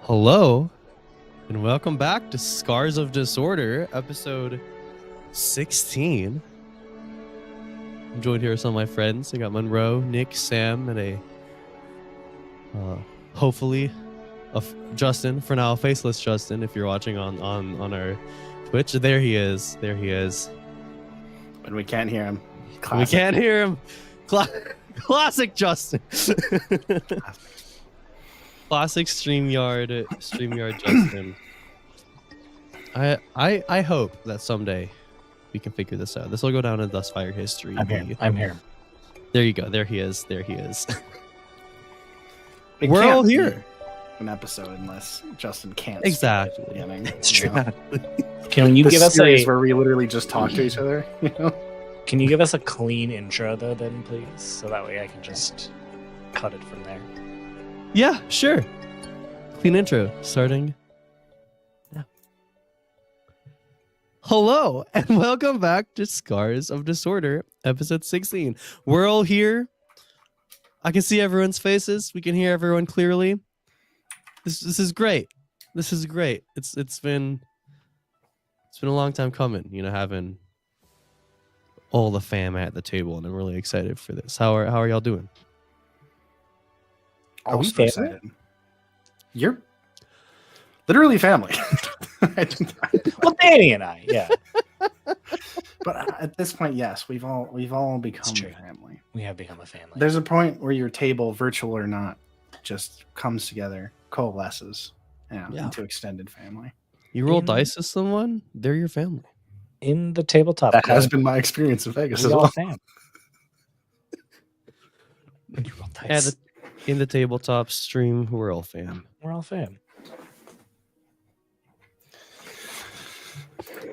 Hello, and welcome back to Scars of Disorder, episode 16. I'm joined here with some of my friends. I got Monroe, Nick, Sam, and hopefully Justin, for now, faceless Justin, if you're watching on our Twitch. There he is. But we can't hear him. Classic. We can't hear him. Classic Justin. Classic StreamYard Justin. I hope that someday we can figure this out. This will go down in Dustfire history. I'm here. There you go. There he is. We're all here. An episode unless Justin can't. Exactly. It's true. Can you give us a where we literally just talk to each other? You know? Can you give us a clean intro though, then please, so that way I can just cut it from there. Yeah, sure. Clean intro starting now. Hello, and welcome back to Scars of Disorder, episode 16. We're all here. I can see everyone's faces. We can hear everyone clearly. This is great. This is great. It's been a long time coming, having all the fam at the table, and I'm really excited for this. How are y'all doing? Are we family? Excited. You're literally family. Well, Danny and I, yeah. But at this point, yes, we've all become family. We have become a family. There's a point where your table, virtual or not, just comes together, coalesces, into extended family. You roll dice with someone, they're your family. In the tabletop. That has been my experience in Vegas as well. Fam. When you roll dice. In the tabletop stream, we're all fam. We're all fam.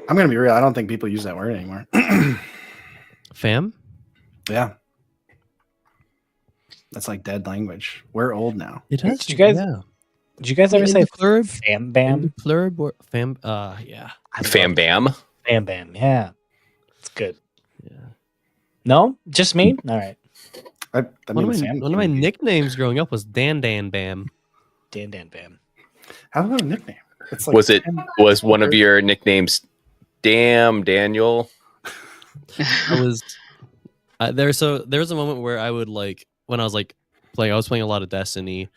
I'm gonna be real. I don't think people use that word anymore. Fam? Yeah. That's like dead language. We're old now. It has. Did you guys ever say plurib? Fam Bam? Plurib or fam? Yeah. Fam Bam. Fam Bam. Yeah. It's good. Yeah. No, just me. All right. One of my nicknames growing up was Dan Bam. Dan Bam. How's that a nickname? It's like was one of your nicknames Damn Daniel? I was there was a moment where I would when I was playing, I was playing a lot of Destiny,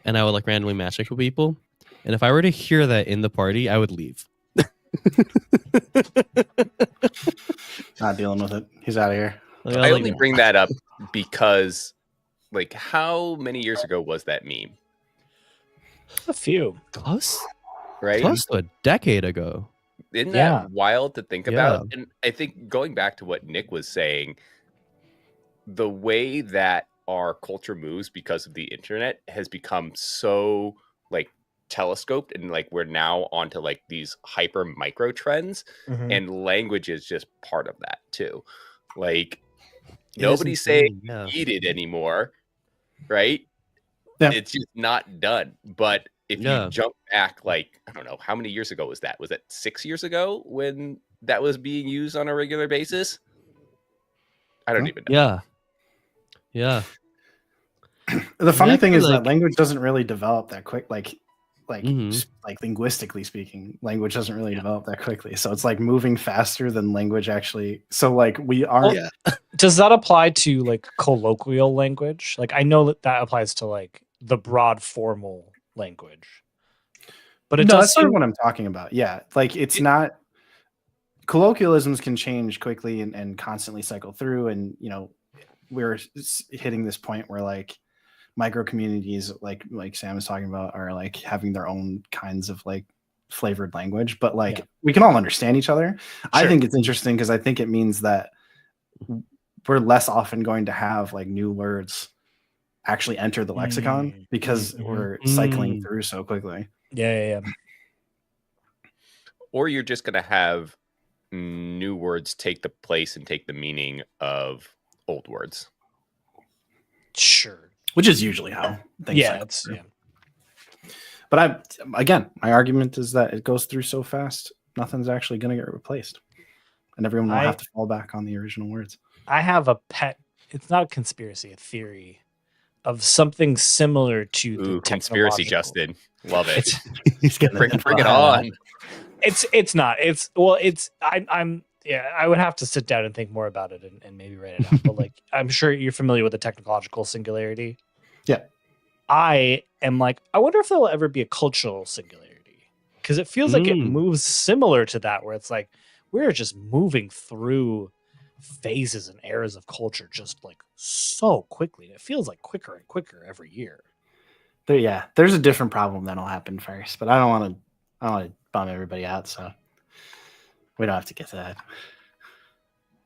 and I would randomly match with people, and if I were to hear that in the party, I would leave. Not dealing with it. He's out of here. I only bring that up because how many years ago was that meme? A few. Close to a decade ago. Isn't that wild to think about? And I think going back to what Nick was saying, the way that our culture moves because of the internet has become so telescoped, and we're now onto these hyper micro trends, and language is just part of that too. Nobody's saying needed anymore, right? Yeah. It's just not done. But if you jump back, I don't know, how many years ago was that? Was that 6 years ago when that was being used on a regular basis? I don't even know. Yeah. The funny thing is that language doesn't really develop that quick. Linguistically speaking, language doesn't really develop that quickly. So it's moving faster than language actually. So we are. Well, does that apply to colloquial language? I know that applies to the broad formal language. But it does. That's not what I'm talking about. Yeah, it's not. Colloquialisms can change quickly and constantly cycle through, and we're hitting this point where micro communities like Sam is talking about are having their own kinds of flavored language, but we can all understand each other. Sure. I think it's interesting because I think it means that we're less often going to have new words actually enter the lexicon because we're cycling through so quickly. Yeah. Or you're just going to have new words take the place and take the meaning of old words. Sure. Which is usually how things yeah. But my argument is that it goes through so fast, nothing's actually going to get replaced. And everyone will have to fall back on the original words. I have a pet, it's not a conspiracy, a theory of something similar to the Ooh, conspiracy, technological- Justin. Love it. He's getting Bring the it on. It's not. I'm yeah, I would have to sit down and think more about it and maybe write it out. But like, I'm sure you're familiar with the technological singularity. Yeah. I am like, I wonder if there'll ever be a cultural singularity, because it feels like it moves similar to that, where it's like we're just moving through phases and eras of culture just like so quickly. It feels like quicker and quicker every year. There's a different problem that'll happen first, but I don't want to bum everybody out, so we don't have to get to that.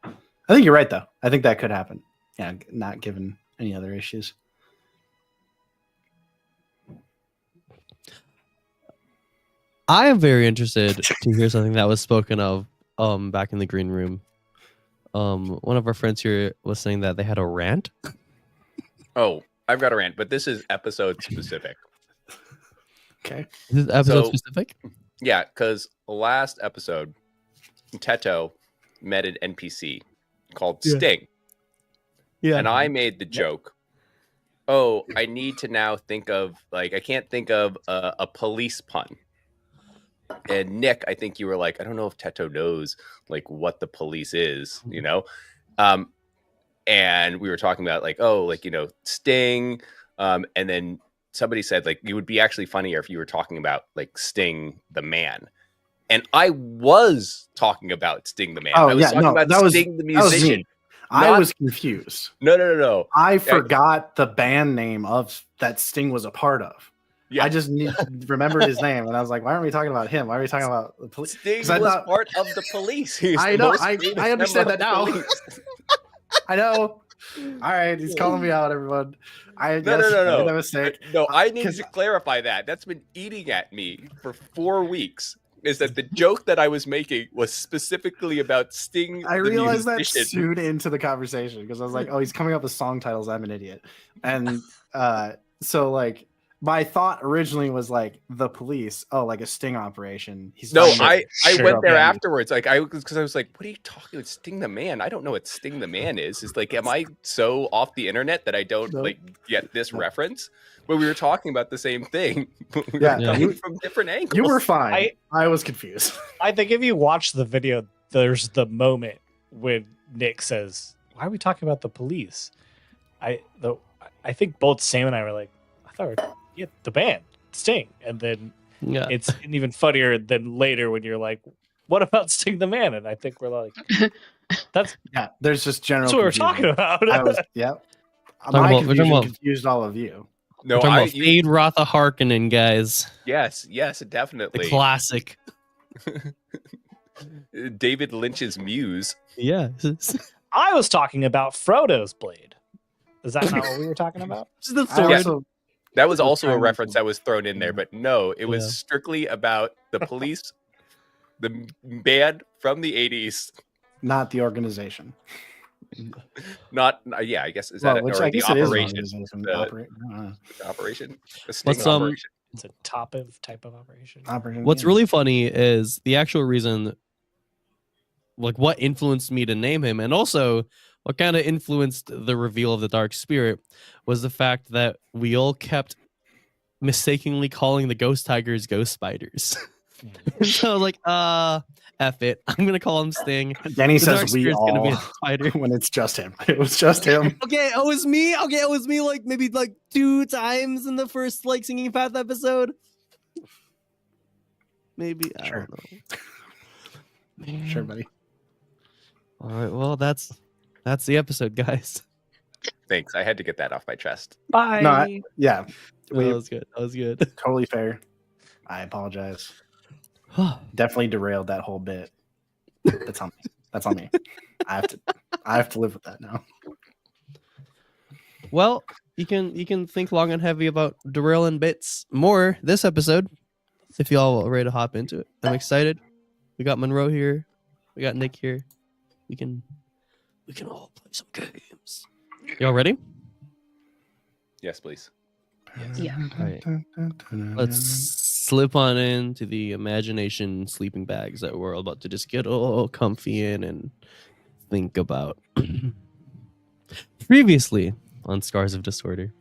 I think you're right, though. I think that could happen. Yeah, not given any other issues. I am very interested to hear something that was spoken of back in the green room. One of our friends here was saying that they had a rant. Oh, I've got a rant, but this is episode specific. Okay. Is this episode specific? Yeah, because last episode, Teto met an NPC called Sting. Yeah. And I made the joke, oh, I need to now think of, like, I can't think of a police pun. And Nick, I think you were like, I don't know if Teto knows, like, what the police is, you know? And we were talking about, like, oh, like, you know, Sting. And then somebody said, like, it would be actually funnier if you were talking about, like, Sting the man. And I was talking about Sting the man. Oh, I was yeah, talking about that was Sting the that was me. musician. I was confused. No. I forgot the band name of that Sting was a part of. Yeah. I just remembered his name, and I was like, "Why aren't we talking about him? Why are we talking about the police?" Sting was part of the police. I know. I understand that now. I know. All right, he's calling me out, everyone. No. I made a mistake. No, I need to clarify that. That's been eating at me for 4 weeks. Is that the joke that I was making was specifically about Sting? I realized that soon into the conversation because I was like, "Oh, he's coming up with song titles. I'm an idiot." And so, like, my thought originally was like the police. Oh, like a sting operation. I went there afterwards. Like, because I was like, "What are you talking about? Sting the man? I don't know what Sting the man is." Is like, am I so off the internet that I don't like get this reference? But we were talking about the same thing. We were coming from different angles. You were fine. I was confused. I think if you watch the video, there's the moment when Nick says, "Why are we talking about the police?" I think both Sam and I were like, "I thought the band Sting," and then it's even funnier than later when you're like, "What about Sting the man?" And I think we're like, "That's There's just general. That's what we're talking about." My confusion confused all of you. No, Fade Rotha Harkonnen, guys. Yes, definitely. The classic. David Lynch's muse. Yeah. I was talking about Frodo's blade. Is that not what we were talking about? The sword. That was also a reference that was thrown in there, but no, it was strictly about the police, the band from the 80s. Not the organization. I guess is that the operation? The Sting operation. It's a type of operation. What's really funny is the actual reason, like what influenced me to name him, and also what kind of influenced the reveal of the Dark Spirit was the fact that we all kept mistakenly calling the ghost tigers ghost spiders. So I was like, F it. I'm gonna call him Sting. Danny says we all gonna be a spider when it's just him. It was just him. Okay, it was me. Okay, it was me. Like maybe like 2 times in the first like Singing Path episode. Maybe I don't know. Sure, buddy. All right. Well, that's the episode, guys. Thanks. I had to get that off my chest. Bye. No, that was good. That was good. Totally fair. I apologize. Definitely derailed that whole bit. That's on me. That's on me. I have to live with that now. Well, you can think long and heavy about derailing bits more this episode if y'all are ready to hop into it. I'm excited. We got Monroe here. We got Nick here. We can all play some games. Y'all ready? Yes, please. Yeah. All right. Let's slip on into the imagination sleeping bags that we're all about to just get all comfy in and think about. Previously on Scars of Disorder,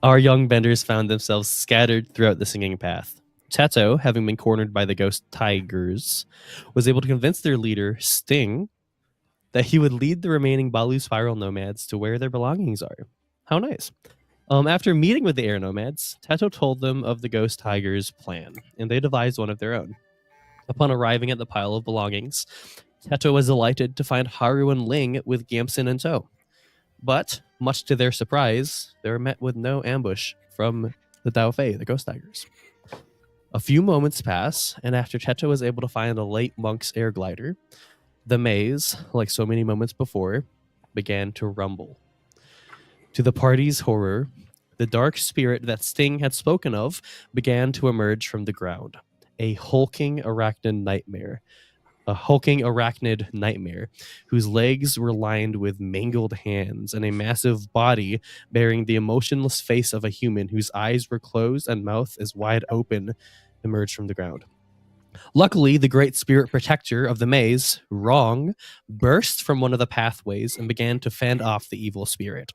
Our young benders found themselves scattered throughout the singing path. Teto, having been cornered by the ghost tigers, was able to convince their leader, Sting, that he would lead the remaining Balu Spiral nomads to where their belongings are. How nice. After meeting with the air nomads, Teto told them of the ghost tigers' plan, and they devised one of their own. Upon arriving at the pile of belongings, Teto was delighted to find Haru and Ling with Gamson in tow. But, much to their surprise, they were met with no ambush from the Dao Fei, the ghost tigers. A few moments pass, and after Teto was able to find a late monk's air glider, the maze, like so many moments before, began to rumble. To the party's horror, the dark spirit that Sting had spoken of began to emerge from the ground. A hulking arachnid nightmare whose legs were lined with mangled hands and a massive body bearing the emotionless face of a human whose eyes were closed and mouth is wide open emerged from the ground. Luckily, the great spirit protector of the maze, Wrong, burst from one of the pathways and began to fend off the evil spirit.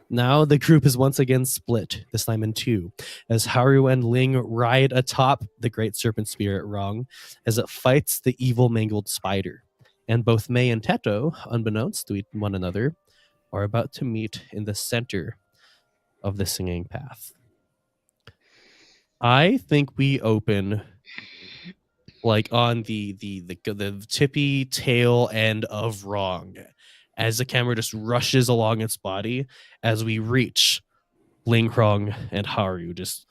Now the group is once again split, this time in two, as Haru and Ling ride atop the great serpent spirit Wrong as it fights the evil mangled spider. And both Mei and Teto, unbeknownst to one another, are about to meet in the center of the singing path. I think we open like on the tippy tail end of Wrong, as the camera just rushes along its body as we reach Ling Wrong and Haru just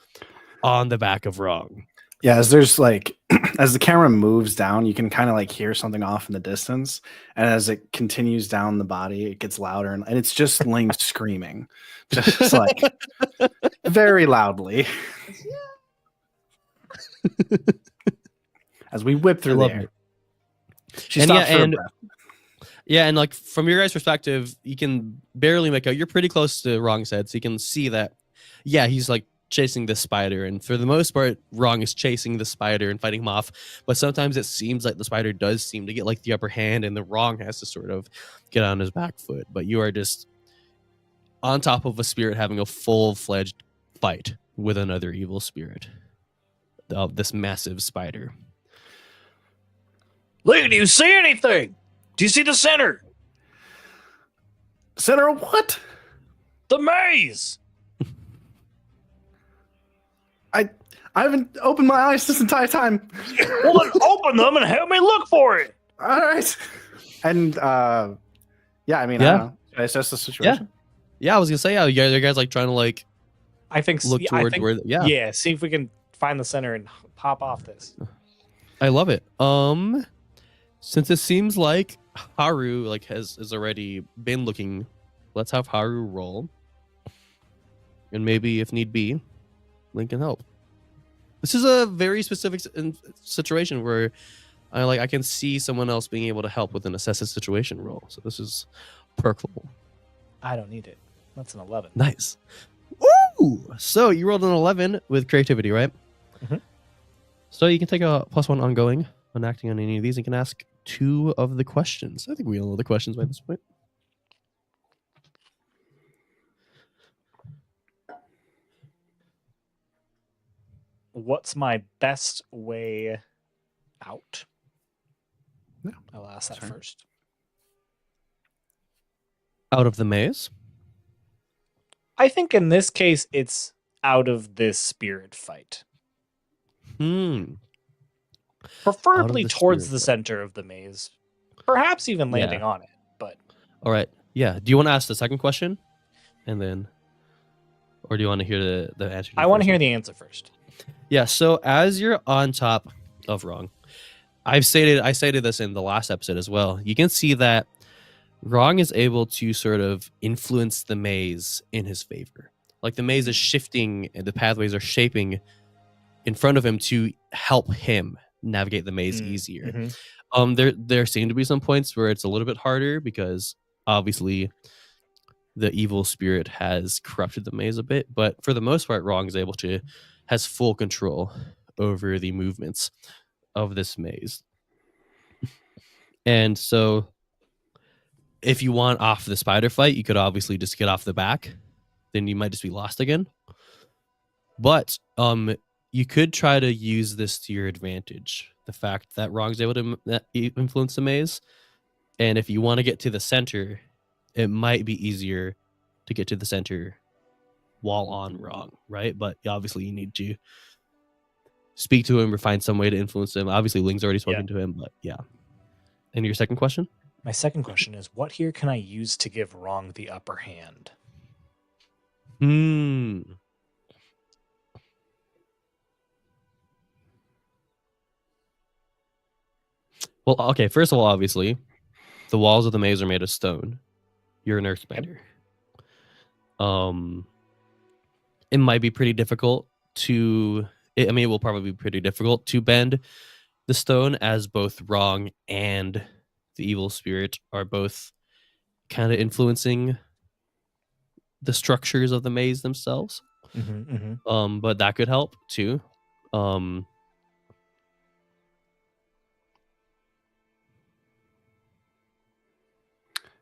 on the back of Wrong. Yeah, as there's like as the camera moves down, you can kind of like hear something off in the distance, and as it continues down the body, it gets louder, and it's just Ling screaming, just like very loudly. As we whip through there, she stops for a breath. Yeah, and like from your guys' perspective, you can barely make out. You're pretty close to Wrong's head, so you can see that. Yeah, he's like chasing this spider, and for the most part, Wrong is chasing the spider and fighting him off. But sometimes it seems like the spider does seem to get like the upper hand, and the Wrong has to sort of get on his back foot. But you are just on top of a spirit having a full-fledged fight with another evil spirit. This massive spider. Ling, do you see anything? Do you see the center? Center of what? The maze. I haven't opened my eyes this entire time. Well, then open them and help me look for it. All right. And yeah, I mean, Yeah. I don't know. Should I assess the situation? Yeah, I was gonna say, yeah, you guys like trying to like I think look toward where. Yeah, yeah. See if we can find the center and pop off this. I love it. Since it seems like Haru like has already been looking, let's have Haru roll, and maybe if need be, Link can help. This is a very specific situation where I can see someone else being able to help with an assess a situation roll. So this is perkable. I don't need it. That's an 11. Nice. Ooh! So you rolled an 11 with creativity, right? Mhm. So you can take a +1 ongoing on acting on any of these. You can ask 2 of the questions. I think we all know the questions by this point. What's my best way out? No. I'll ask that Sorry. first. Out of the maze? I think in this case, it's out of this spirit fight. Preferably the towards spirit the fight. center of the maze. Perhaps even landing on it. But All right. Yeah. Do you want to ask the second question? And then... Or do you want to hear the answer? I want to hear the answer first. Yeah, so as you're on top of Wrong, I stated this in the last episode as well. You can see that Wrong is able to sort of influence the maze in his favor. Like the maze is shifting and the pathways are shaping in front of him to help him navigate the maze easier. Mhm. There seem to be some points where it's a little bit harder because obviously the evil spirit has corrupted the maze a bit, but for the most part, Wrong has full control over the movements of this maze. And so if you want off the spider fight, you could obviously just get off the back. Then you might just be lost again. But you could try to use this to your advantage. The fact that Wrong's able to influence the maze, and if you want to get to the center, it might be easier to get to the center while on Wrong, right? But obviously you need to speak to him or find some way to influence him. Obviously Ling's already spoken to him, but yeah. And your second question? My second question is, what here can I use to give Wrong the upper hand? Well, okay, first of all, obviously, the walls of the maze are made of stone. You're an earthbender. It might be pretty difficult to... it will probably be pretty difficult to bend the stone, as both Wrong and the evil spirit are both kind of influencing the structures of the maze themselves. But that could help, too.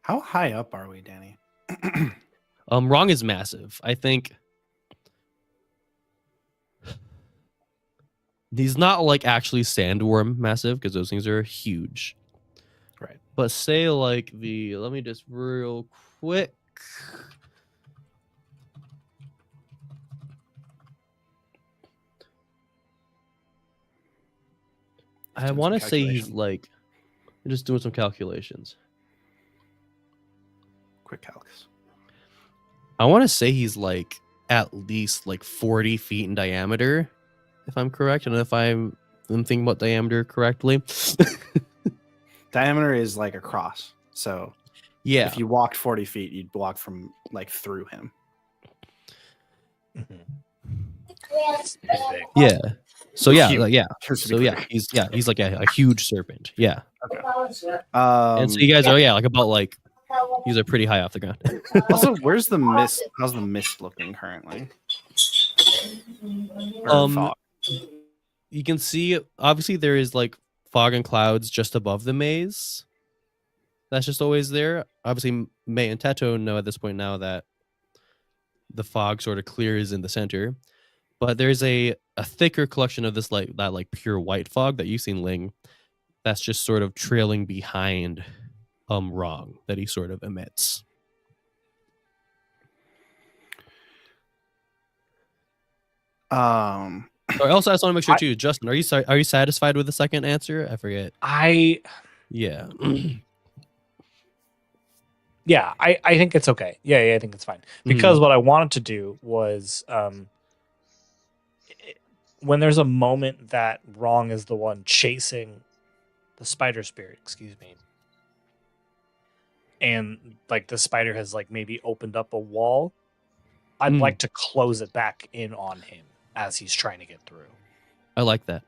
How high up are we, Danny? Wrong is massive. I think he's not like actually sandworm massive, because those things are huge. Right. But say like let me just real quick. I want to say he's like, I'm just doing some calculations. Quick calcs. I want to say he's like at least like 40 feet in diameter, if I'm correct, and if I'm thinking about diameter correctly. Diameter is like a cross. So yeah, if you walked 40 feet, you'd walk from like through him. Yeah. So yeah, Huge. like, yeah. Just to So be yeah, clear. he's like a huge serpent. Yeah. Okay. And so you guys are like about like, these are pretty high off the ground. Also, where's the mist? How's the mist looking currently? Or fog? You can see obviously there is like fog and clouds just above the maze. That's just always there. Obviously, May and Teto know at this point now that the fog sort of clears in the center, but there's a thicker collection of this like pure white fog that you've seen, Ling. That's just sort of trailing behind Wrong that he sort of emits. Also, I just want to make sure too, Justin, are you satisfied with the second answer? I forget. Yeah. Yeah, I think it's okay. Yeah, I think it's fine. Because what I wanted to do was when there's a moment that Wrong is the one chasing the spider spirit, excuse me, and like the spider has like maybe opened up a wall, I'd like to close it back in on him as he's trying to get through. I like that.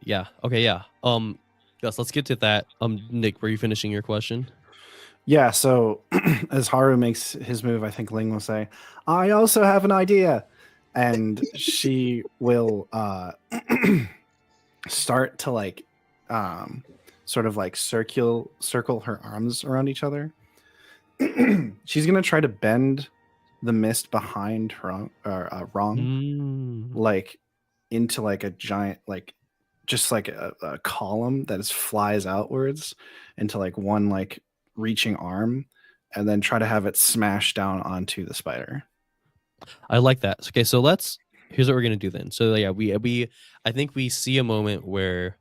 Yeah. Okay, yeah. Yes, let's get to that. Nick, were you finishing your question? Yeah, so as Haru makes his move, I think Ling will say, I also have an idea. And she will start to like sort of like circle her arms around each other. She's gonna try to bend the mist behind her Wrong like into like a giant, like just like a column that flies outwards into like one like reaching arm, and then try to have it smash down onto the spider. I like that. Okay, so here's what we're gonna do then. So yeah, I think we see a moment where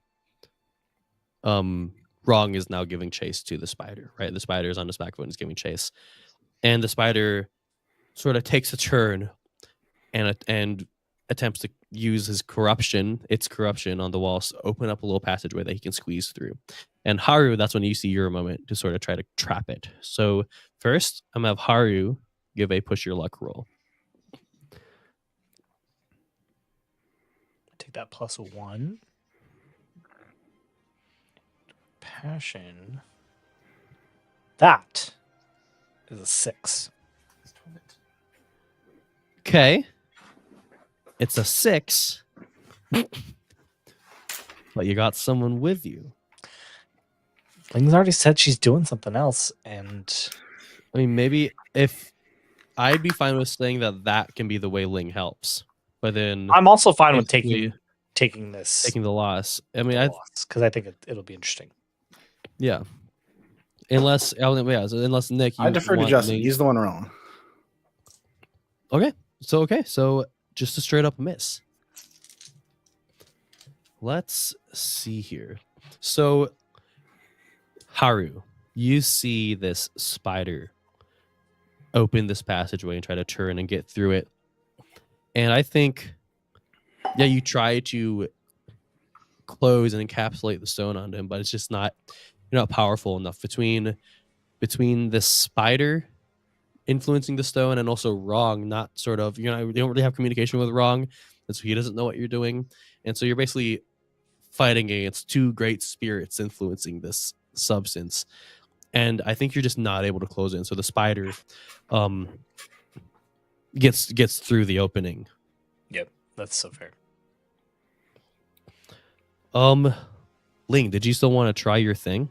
Wrong is now giving chase to the spider, right? The spider is on his back foot and is giving chase, and the spider sort of takes a turn and attempts to use its corruption on the walls to open up a little passageway that he can squeeze through. And Haru, that's when you see your moment to sort of try to trap it. So first, I'm gonna have Haru give a push your luck roll. Take that +1. Passion. That is a 6. Okay. It's a 6. But you got someone with you. Ling's already said she's doing something else, and I mean, maybe if I'd be fine with saying that can be the way Ling helps. but then I'm also fine with basically taking this taking the loss. I mean, because I think it'll be interesting. yeah. Unless unless Nick, you I defer to want Justin. me- He's the one wrong. Okay, so just a straight up miss. Let's see here. So, Haru, you see this spider open this passageway and try to turn and get through it. And I think, yeah, you try to close and encapsulate the stone onto him, but it's just you're not powerful enough between the spider influencing the stone and also Wrong, not sort of, you don't really have communication with Wrong, and so he doesn't know what you're doing. And so you're basically fighting against two great spirits influencing this substance. And I think you're just not able to close it. And so the spider gets through the opening. Yep, that's so fair. Ling, did you still want to try your thing?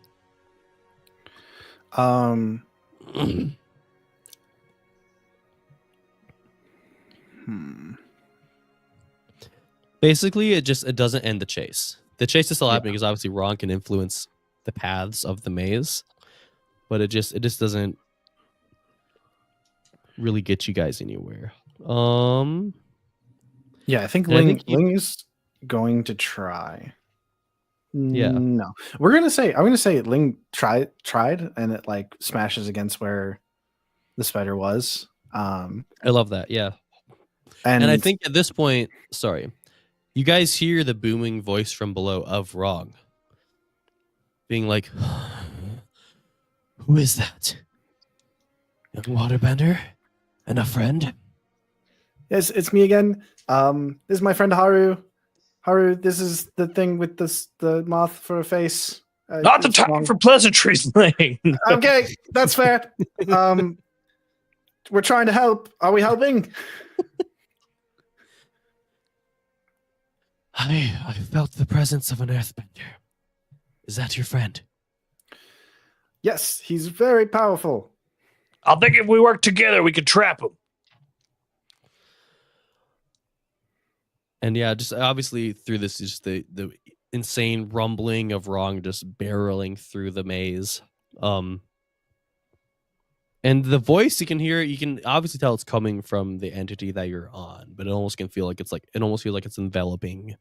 Basically, it doesn't end the chase. The chase is still happening because obviously Ron can influence the paths of the maze, but it just doesn't really get you guys anywhere. Yeah, I think Ling is going to try. Yeah. No. I'm gonna say Ling tried and it like smashes against where the spider was. I love that, yeah. And I think at this point, sorry, you guys hear the booming voice from below of Wrong being like, who is that? Young waterbender? And a friend? Yes, it's me again. This is my friend Haru. Haru, this is the thing with the moth for a face. Not the time for pleasantries, Ling. Okay, that's fair. We're trying to help. Are we helping? I felt the presence of an earthbender. Is that your friend? Yes, he's very powerful. I think if we work together, we could trap him. And yeah, just obviously through this is just the insane rumbling of Wrong just barreling through the maze. And the voice, you can hear it, you can obviously tell it's coming from the entity that you're on, but it almost can feel like it almost feels like it's enveloping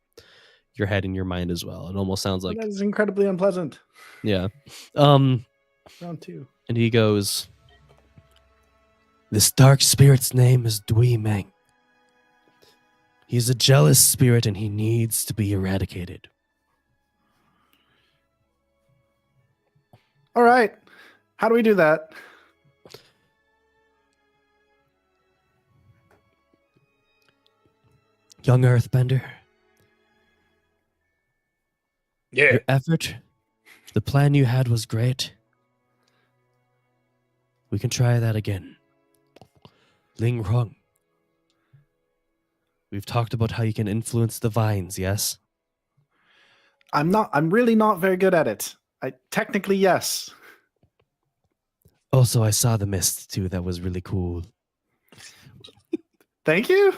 your head and your mind as well. It almost sounds like that is incredibly unpleasant. Yeah. Round 2. And he goes, this dark spirit's name is Dui Meng. He's a jealous spirit and he needs to be eradicated. All right. How do we do that? Young Earthbender. Yeah. Your effort, the plan you had was great. We can try that again. Ling Rong. We've talked about how you can influence the vines, yes? I'm really not very good at it. Technically, yes. Also, I saw the mist too. That was really cool. Thank you.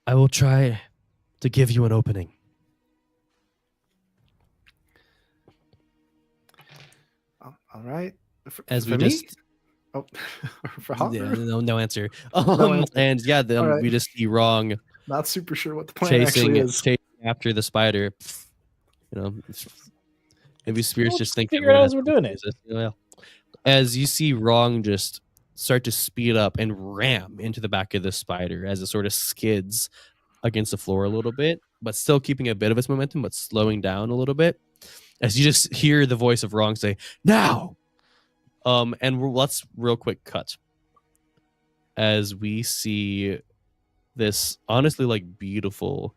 I will try to give you an opening. All right. As for we me? just For Hopper? yeah, no answer. answer. And yeah, All we right. just see Wrong Not super sure what the plan actually chasing is. after the spider. You know, maybe spirits We'll just think figure it out everyone as has we're doing it. purposes, you know? As you see Wrong just start to speed up and ram into the back of the spider as it sort of skids against the floor a little bit, but still keeping a bit of its momentum, but slowing down a little bit. As you just hear the voice of Wrong say, now! Let's real quick cut. As we see this honestly like beautiful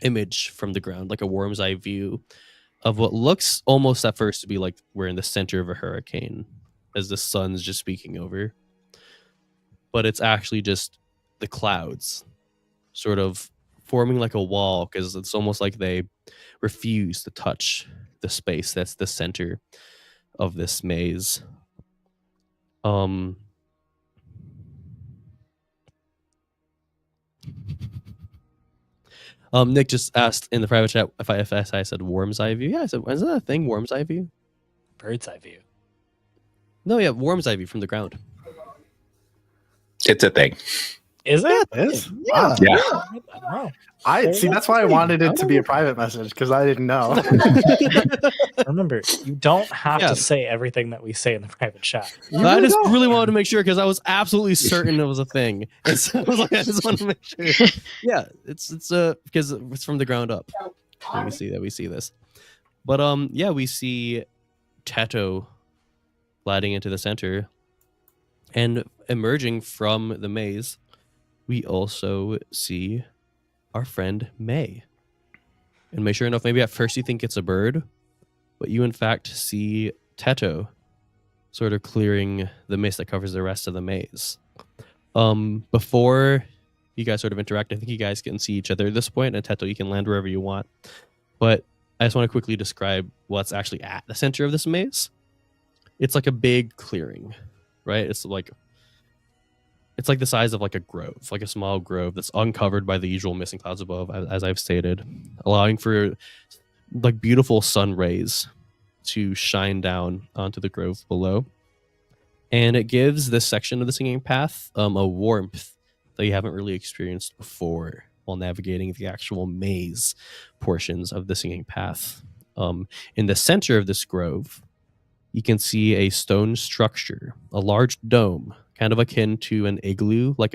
image from the ground, like a worm's eye view of what looks almost at first to be like we're in the center of a hurricane as the sun's just speaking over. But it's actually just the clouds sort of forming like a wall because it's almost like they refuse to touch the space that's the center of this maze. Nick just asked in the private chat if I said worm's eye view. Yeah, I said, is that a thing? Worm's eye view? Bird's eye view. No, yeah, worm's eye view from the ground. It's a thing. Is it? It is? Yeah. Wow. Yeah. Wow. I see. That's why I wanted it to be a private message because I didn't know. Remember, you don't have Yeah. to say everything that we say in the private chat. You I really just don't. really wanted to make sure because I was absolutely certain it was a thing. And so I was like, I just want to make sure. Yeah, it's because it's from the ground up. And we see this. But yeah, we see Teto gliding into the center, and emerging from the maze, we also see our friend May. And sure enough, maybe at first you think it's a bird, but you in fact see Teto sort of clearing the mist that covers the rest of the maze. Before you guys sort of interact, I think you guys can see each other at this point, and Teto, you can land wherever you want. But I just want to quickly describe what's actually at the center of this maze. It's like a big clearing, right? It's like the size of like a grove, like a small grove that's uncovered by the usual mist and clouds above, as I've stated, allowing for like beautiful sun rays to shine down onto the grove below. And it gives this section of the singing path a warmth that you haven't really experienced before while navigating the actual maze portions of the singing path. In the center of this grove, you can see a stone structure, a large dome, kind of akin to an igloo, like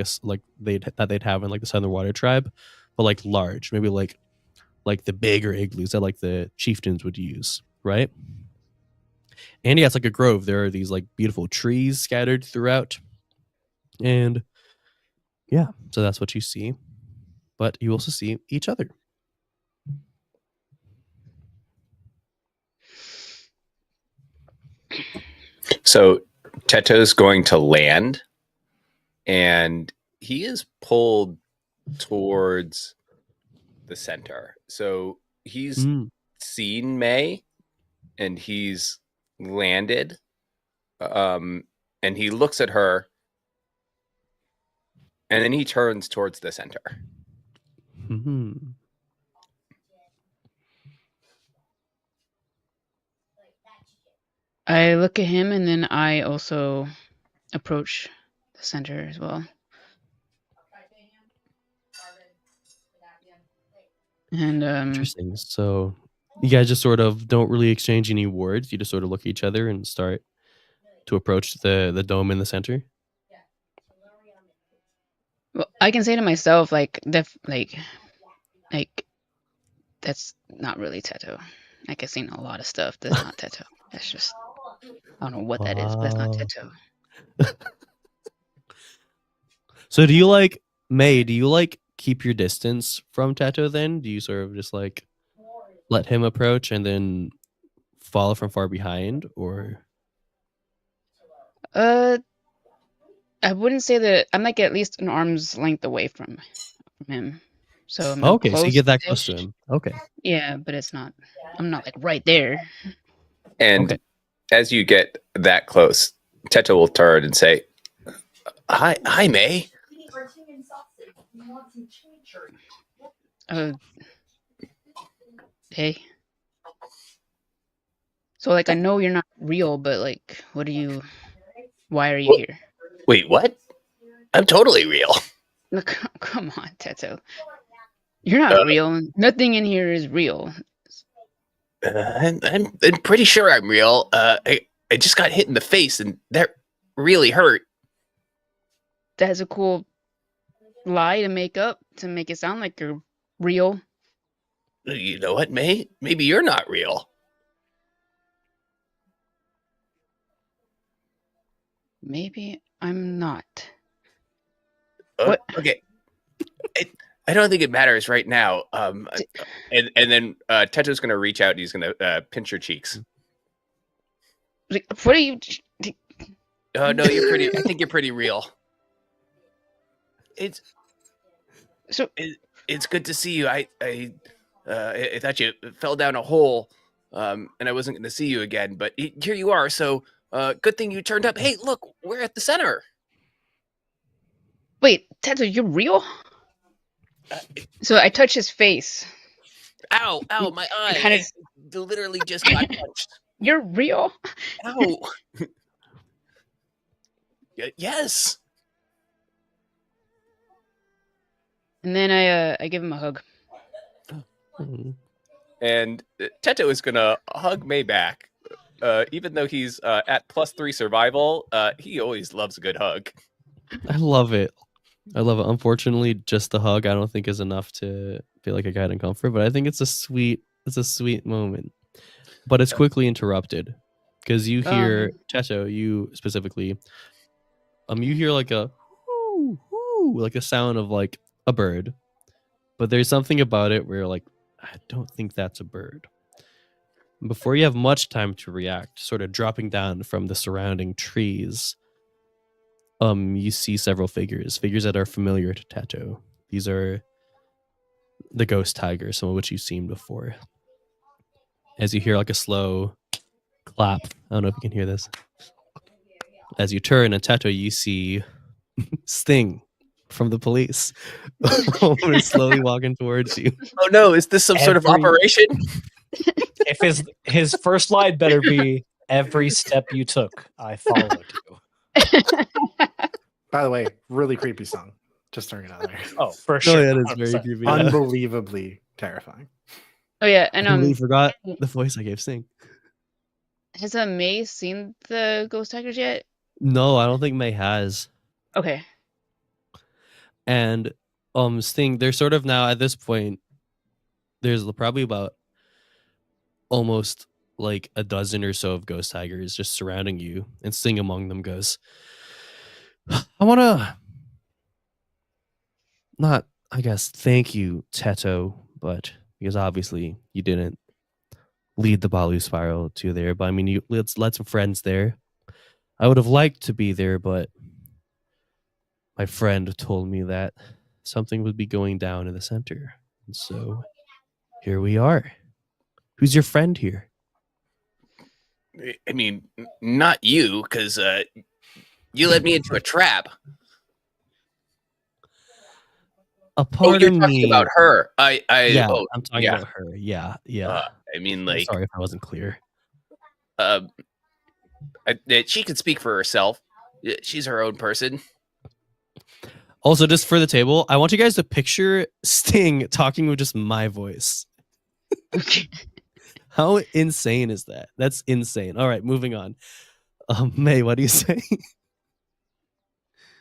they'd have in like the Southern Water Tribe, but like large, maybe like the bigger igloos that like the chieftains would use, right? And yeah, it's like a grove. There are these like beautiful trees scattered throughout, and yeah, so that's what you see. But you also see each other. So Teto's going to land, and he is pulled towards the center. So he's seen May, and he's landed, and he looks at her, and then he turns towards the center. Mm-hmm. I look at him, and then I also approach the center as well. And Interesting. So you guys just sort of don't really exchange any words. You just sort of look at each other and start to approach the dome in the center. well, I can say to myself, like that's not really Teto. Like I've seen a lot of stuff that's not Teto. That's just, I don't know what that is, but that's not Wow. Teto. So do you like May? Do you like keep your distance from Teto? Then do you sort of just like let him approach and then follow from far behind, or? I wouldn't say that. I'm like at least an arm's length away from him. So I'm Okay, so you get that close to close-ish. him. Okay. Yeah, but it's not. I'm not like right there. And Okay. as you get that close, Teto will turn and say, Hi, May. Hey. So like I know you're not real, but like, why are you What? here? Wait, what? I'm totally real. Look, come on, Teto. You're not real. Nothing in here is real. I'm pretty sure I'm real. I just got hit in the face, and that really hurt. That's a cool lie to make up to make it sound like you're real. You know what, May? Maybe you're not real. Maybe I'm not. What? Okay. I don't think it matters right now. And then Teto's going to reach out and he's going to pinch your cheeks. Like, what are you? Oh no, you're pretty. I think you're pretty real. It's good to see you. I thought you fell down a hole, and I wasn't going to see you again. But here you are. So good thing you turned up. Hey, look, we're at the center. Wait, Teto, you're real? So I touch his face. Ow, ow, my eye. kind of- I literally just got punched. You're real. Ow. Yes. And then I give him a hug. Hmm. And Teto is gonna hug May back. Even though he's at +3 survival, he always loves a good hug. I love it. I love it. Unfortunately, just the hug I don't think is enough to feel like a guide and comfort, but I think it's a sweet moment. But it's quickly interrupted because you hear Teto, you specifically, you hear like a whoo, whoo, like a sound of like a bird. But there's something about it where you're like, I don't think that's a bird. Before you have much time to react, sort of dropping down from the surrounding trees, you see several figures that are familiar to Teto. These are the ghost tigers, some of which you've seen before. As you hear like a slow clap, I don't know if you can hear this. As you turn and Teto, you see Sting from the police slowly walking towards you. Oh no, is this some sort of operation? If his first line better be every step you took, I followed you. By the way, really creepy song. Just throwing it out there. Oh, for sure. Oh, yeah, it is very 100%. creepy. Unbelievably terrifying. Oh yeah, I and completely forgot the voice I gave Sting. has May seen the ghost tigers yet? No, I don't think May has. Okay. And Sting, they're sort of now at this point, there's probably about almost like a dozen or so of ghost tigers just surrounding you, and Sting among them goes, I want to not, I guess, thank you, Teto, but because obviously you didn't lead the Balu spiral to there, but I mean, you let's let some friends there. I would have liked to be there, but my friend told me that something would be going down in the center. And so here we are. Who's your friend here? I mean, not you, because you led me into a trap. A part you're of talking me about her. I'm talking yeah. about her. Yeah. I mean, I'm like, sorry if I wasn't clear. She can speak for herself. She's her own person. Also, just for the table, I want you guys to picture Sting talking with just my voice. Okay. How insane is that? That's insane. All right, moving on. May, what do you say?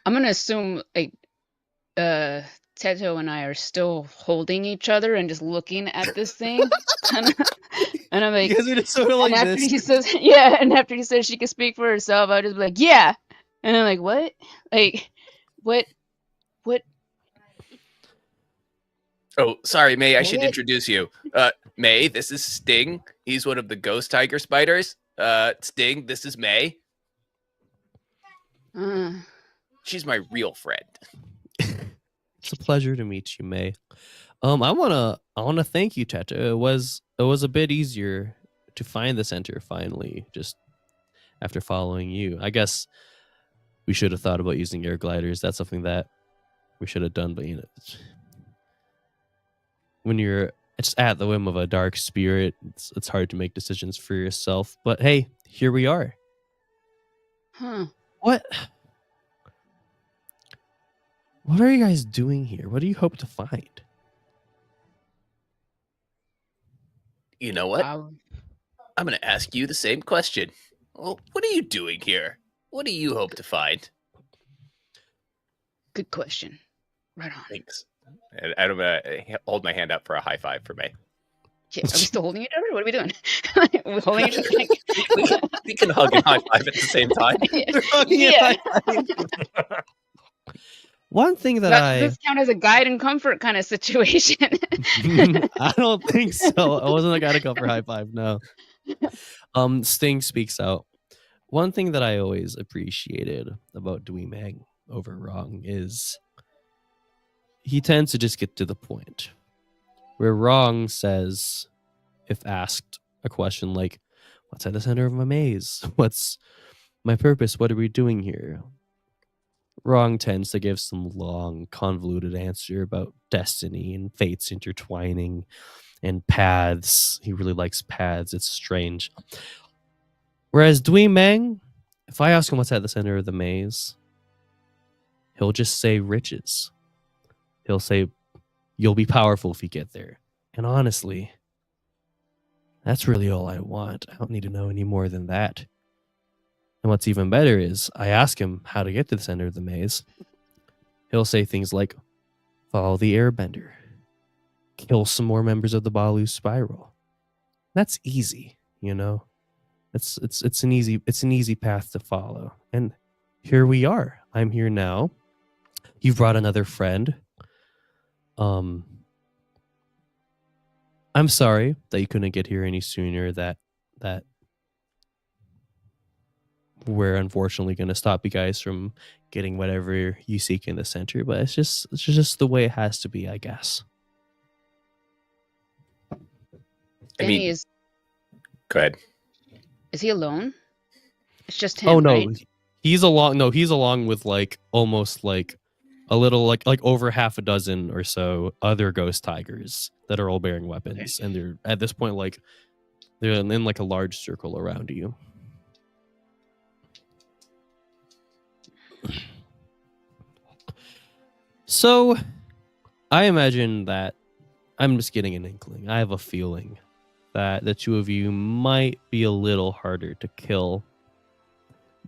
I'm gonna assume like Teto and I are still holding each other and just looking at this thing. And I'm like, You guys are just sort of like and after this. he says, yeah, and after he says she can speak for herself, I'll just be like, yeah. And I'm like, what? Like, what? Oh, sorry, May. I should What? introduce you. May, this is Sting. He's one of the ghost tiger spiders. Sting, this is May. She's my real friend. It's a pleasure to meet you, May. I wanna thank you, Teto. It was a bit easier to find the center finally, just after following you. I guess we should have thought about using air gliders. That's something that we should have done, but you know, when you're just at the whim of a dark spirit, it's hard to make decisions for yourself. But hey, here we are. Huh. What are you guys doing here? What do you hope to find? You know what? Wow. I'm going to ask you the same question. Well, what are you doing here? What do you hope to find? Good question. Right on. Thanks. And I'm going to hold my hand up for a high five for May. Yeah, are we still holding each other? What are we doing? We're holding each other. we can hug and high five at the same time. Yeah. One thing that Does this count as a guide and comfort kind of situation? I don't think so. I wasn't a guy to go for high five. No. Sting speaks out. One thing that I always appreciated about Dwee Mag over Wrong is he tends to just get to the point. Where Wrong says, if asked a question like, what's at the center of my maze? What's my purpose? What are we doing here? Wrong tends to give some long, convoluted answer about destiny and fates intertwining and paths. He really likes paths. It's strange. Whereas Dwee Meng, if I ask him what's at the center of the maze, he'll just say riches. He'll say, you'll be powerful if you get there. And honestly, that's really all I want. I don't need to know any more than that. And what's even better is I ask him how to get to the center of the maze. He'll say things like, follow the airbender, kill some more members of the Balu spiral. That's easy, you know? It's an easy path to follow. And here we are. I'm here now. You've brought another friend. I'm sorry that you couldn't get here any sooner. That we're unfortunately going to stop you guys from getting whatever you seek in the center, but it's just the way it has to be, I guess. Benny is. Go ahead. Is he alone? It's just him. Oh no, right? he's along. No, he's along with like almost like a little like over half a dozen or so other ghost tigers that are all bearing weapons, and they're at this point like they're in like a large circle around you. So, I imagine that I'm just getting an inkling. I have a feeling that the two of you might be a little harder to kill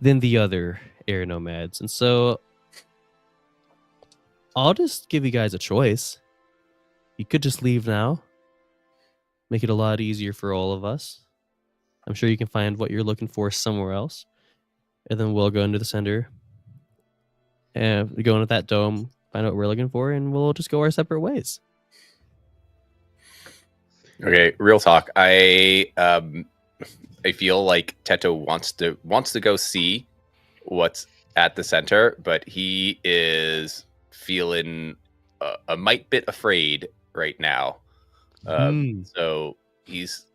than the other air nomads. And so I'll just give you guys a choice. You could just leave now. Make it a lot easier for all of us. I'm sure you can find what you're looking for somewhere else. And then we'll go into the center. And we go into that dome, find out what we're looking for, and we'll just go our separate ways. Okay, real talk. I feel like Teto wants to go see what's at the center, but he is feeling a mite bit afraid right now. So he's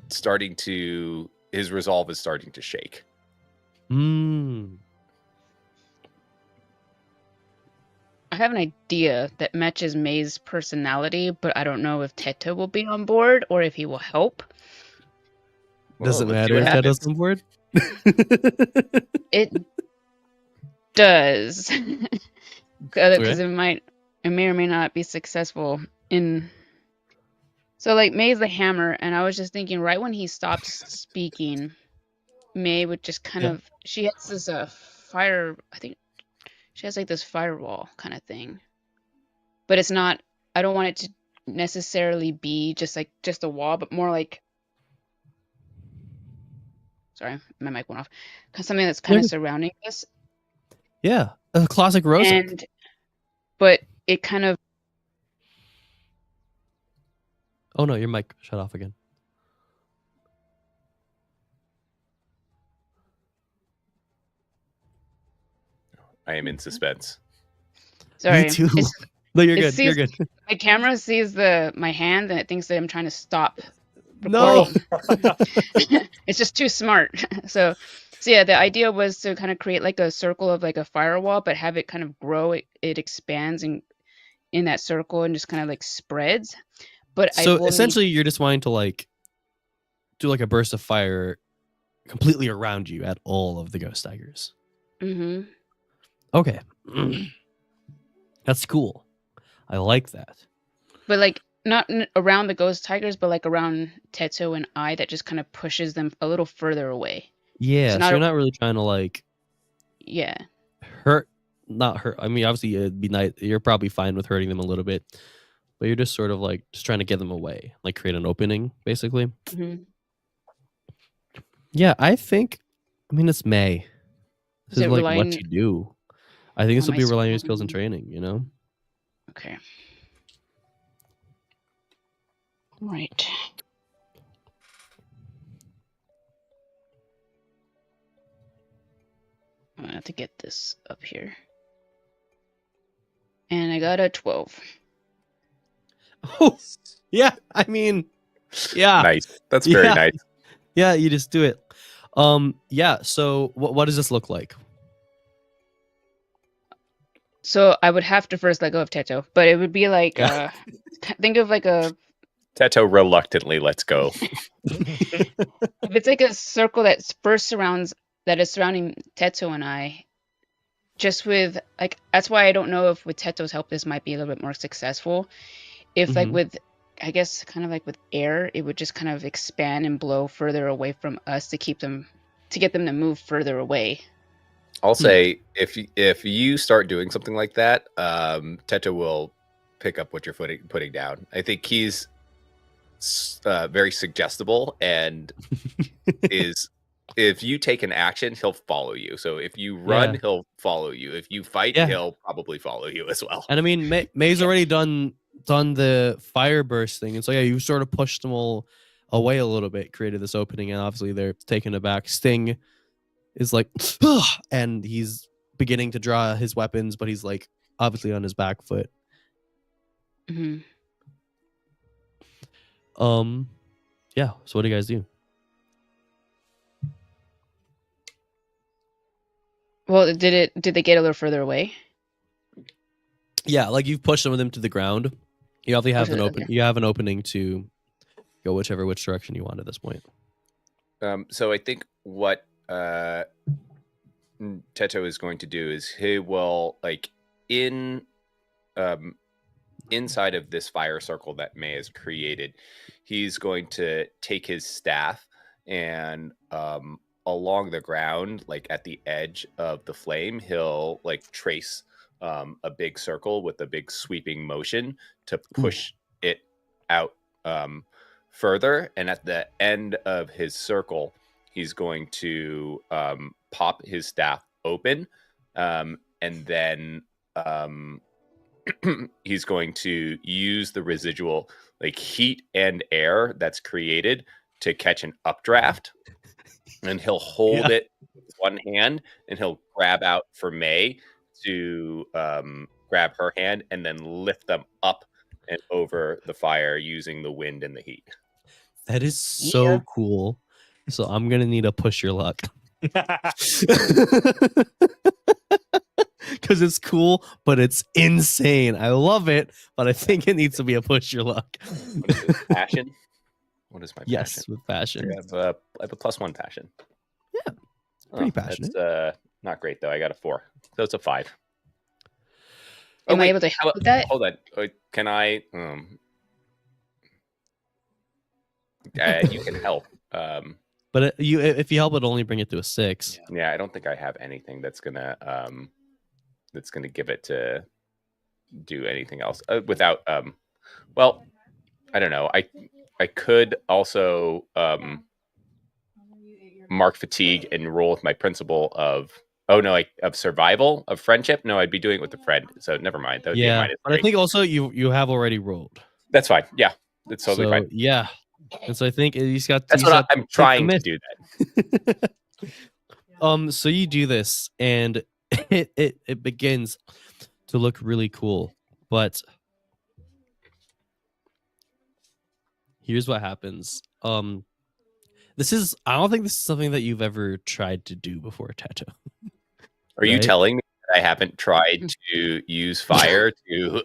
starting to, his resolve is starting to shake. I have an idea that matches May's personality, but I don't know if Teto will be on board or if he will help. Does it Let's see matter what if happens. Teto's on board? It does. Because it may or may not be successful in. So like May's the hammer, and I was just thinking right when he stops speaking, May would just kind of, she has this fire, I think she has like this firewall kind of thing, but it's not, I don't want it to necessarily be just a wall, but more like, sorry, my mic went off, something that's kind of surrounding us. Yeah, a classic Rosa. But it kind of. Oh no, your mic shut off again. I am in suspense. Sorry. Me too. No, you're good. You're good. My camera sees my hand and it thinks that I'm trying to stop. No. It's just too smart. So yeah, the idea was to kind of create like a circle of like a firewall, but have it kind of grow. It expands in that circle and just kind of like spreads. But so essentially, you're just wanting to like do like a burst of fire completely around you at all of the ghost tigers. Mm-hmm. Okay. That's cool. I like that. But like not around the ghost tigers, but like around Teto and I, that just kind of pushes them a little further away. Yeah, so you're not really trying to like not hurt. I mean, obviously it'd be nice. You're probably fine with hurting them a little bit, but you're just sort of like just trying to get them away, like create an opening, basically. Mm-hmm. Yeah, I mean, it's May. This is like what you do. I think this will be relying on your skills and training, you know? Okay. All right. I'm gonna have to get this up here. And I got a 12. Oh, yeah. I mean, yeah. Nice. That's very nice. Yeah, you just do it. Yeah. So what does this look like? So I would have to first let go of Teto, but it would be like Yeah. think of like a Teto reluctantly lets go. if it's like a circle that first surrounds that is surrounding Teto and I, just with like that's why I don't know if with Teto's help this might be a little bit more successful. If like Mhm. with I guess kind of like with air, it would just kind of expand and blow further away from us to get them to move further away. I'll say if you start doing something like that, Teto will pick up what you're putting down. I think he's very suggestible and is if you take an action, he'll follow you. So if you run, Yeah. he'll follow you. If you fight, Yeah. he'll probably follow you as well. And I mean, May's already done the fire burst thing, and so yeah, you sort of pushed them all away a little bit, created this opening, and obviously they're taken aback. Sting is like, and he's beginning to draw his weapons, but he's like obviously on his back foot. Hmm. Yeah. So what do you guys do? Well, did they get a little further away? Yeah, like you've pushed some of them to the ground. You obviously have Okay. you have an opening to go which direction you want at this point. So I think what Teto is going to do is he will like inside of this fire circle that May has created, he's going to take his staff and along the ground, like at the edge of the flame, he'll like trace a big circle with a big sweeping motion to push it out further. And at the end of his circle, he's going to pop his staff open, and then he's going to use the residual like heat and air that's created to catch an updraft, and he'll hold it with one hand, and he'll grab out for May to grab her hand and then lift them up and over the fire using the wind and the heat. That is so cool. So I'm gonna need to push your luck. Because it's cool, but it's insane. I love it, but I think it needs to be a push your luck. What is this, passion? What is my passion? Yes, with passion. I have a +1 passion. Yeah, pretty passionate. That's not great though. I got a 4, so it's a 5. Am I able to help with that? Hold on. Can I? You can help. But if you help, it'll only bring it to a 6. Yeah, I don't think I have anything that's gonna give it to do anything else without. Well, I don't know. I could also mark fatigue and roll with my principle of of survival of friendship. No, I'd be doing it with a friend. So never mind. That would be a -3. But I think also you have already rolled. That's fine. Yeah, that's totally fine. Yeah, and so I think he's got. That's what I'm trying to do. That. So you do this, and it begins to look really cool, but here's what happens. I don't think this is something that you've ever tried to do before, Teto. Are you telling me that I haven't tried to use fire to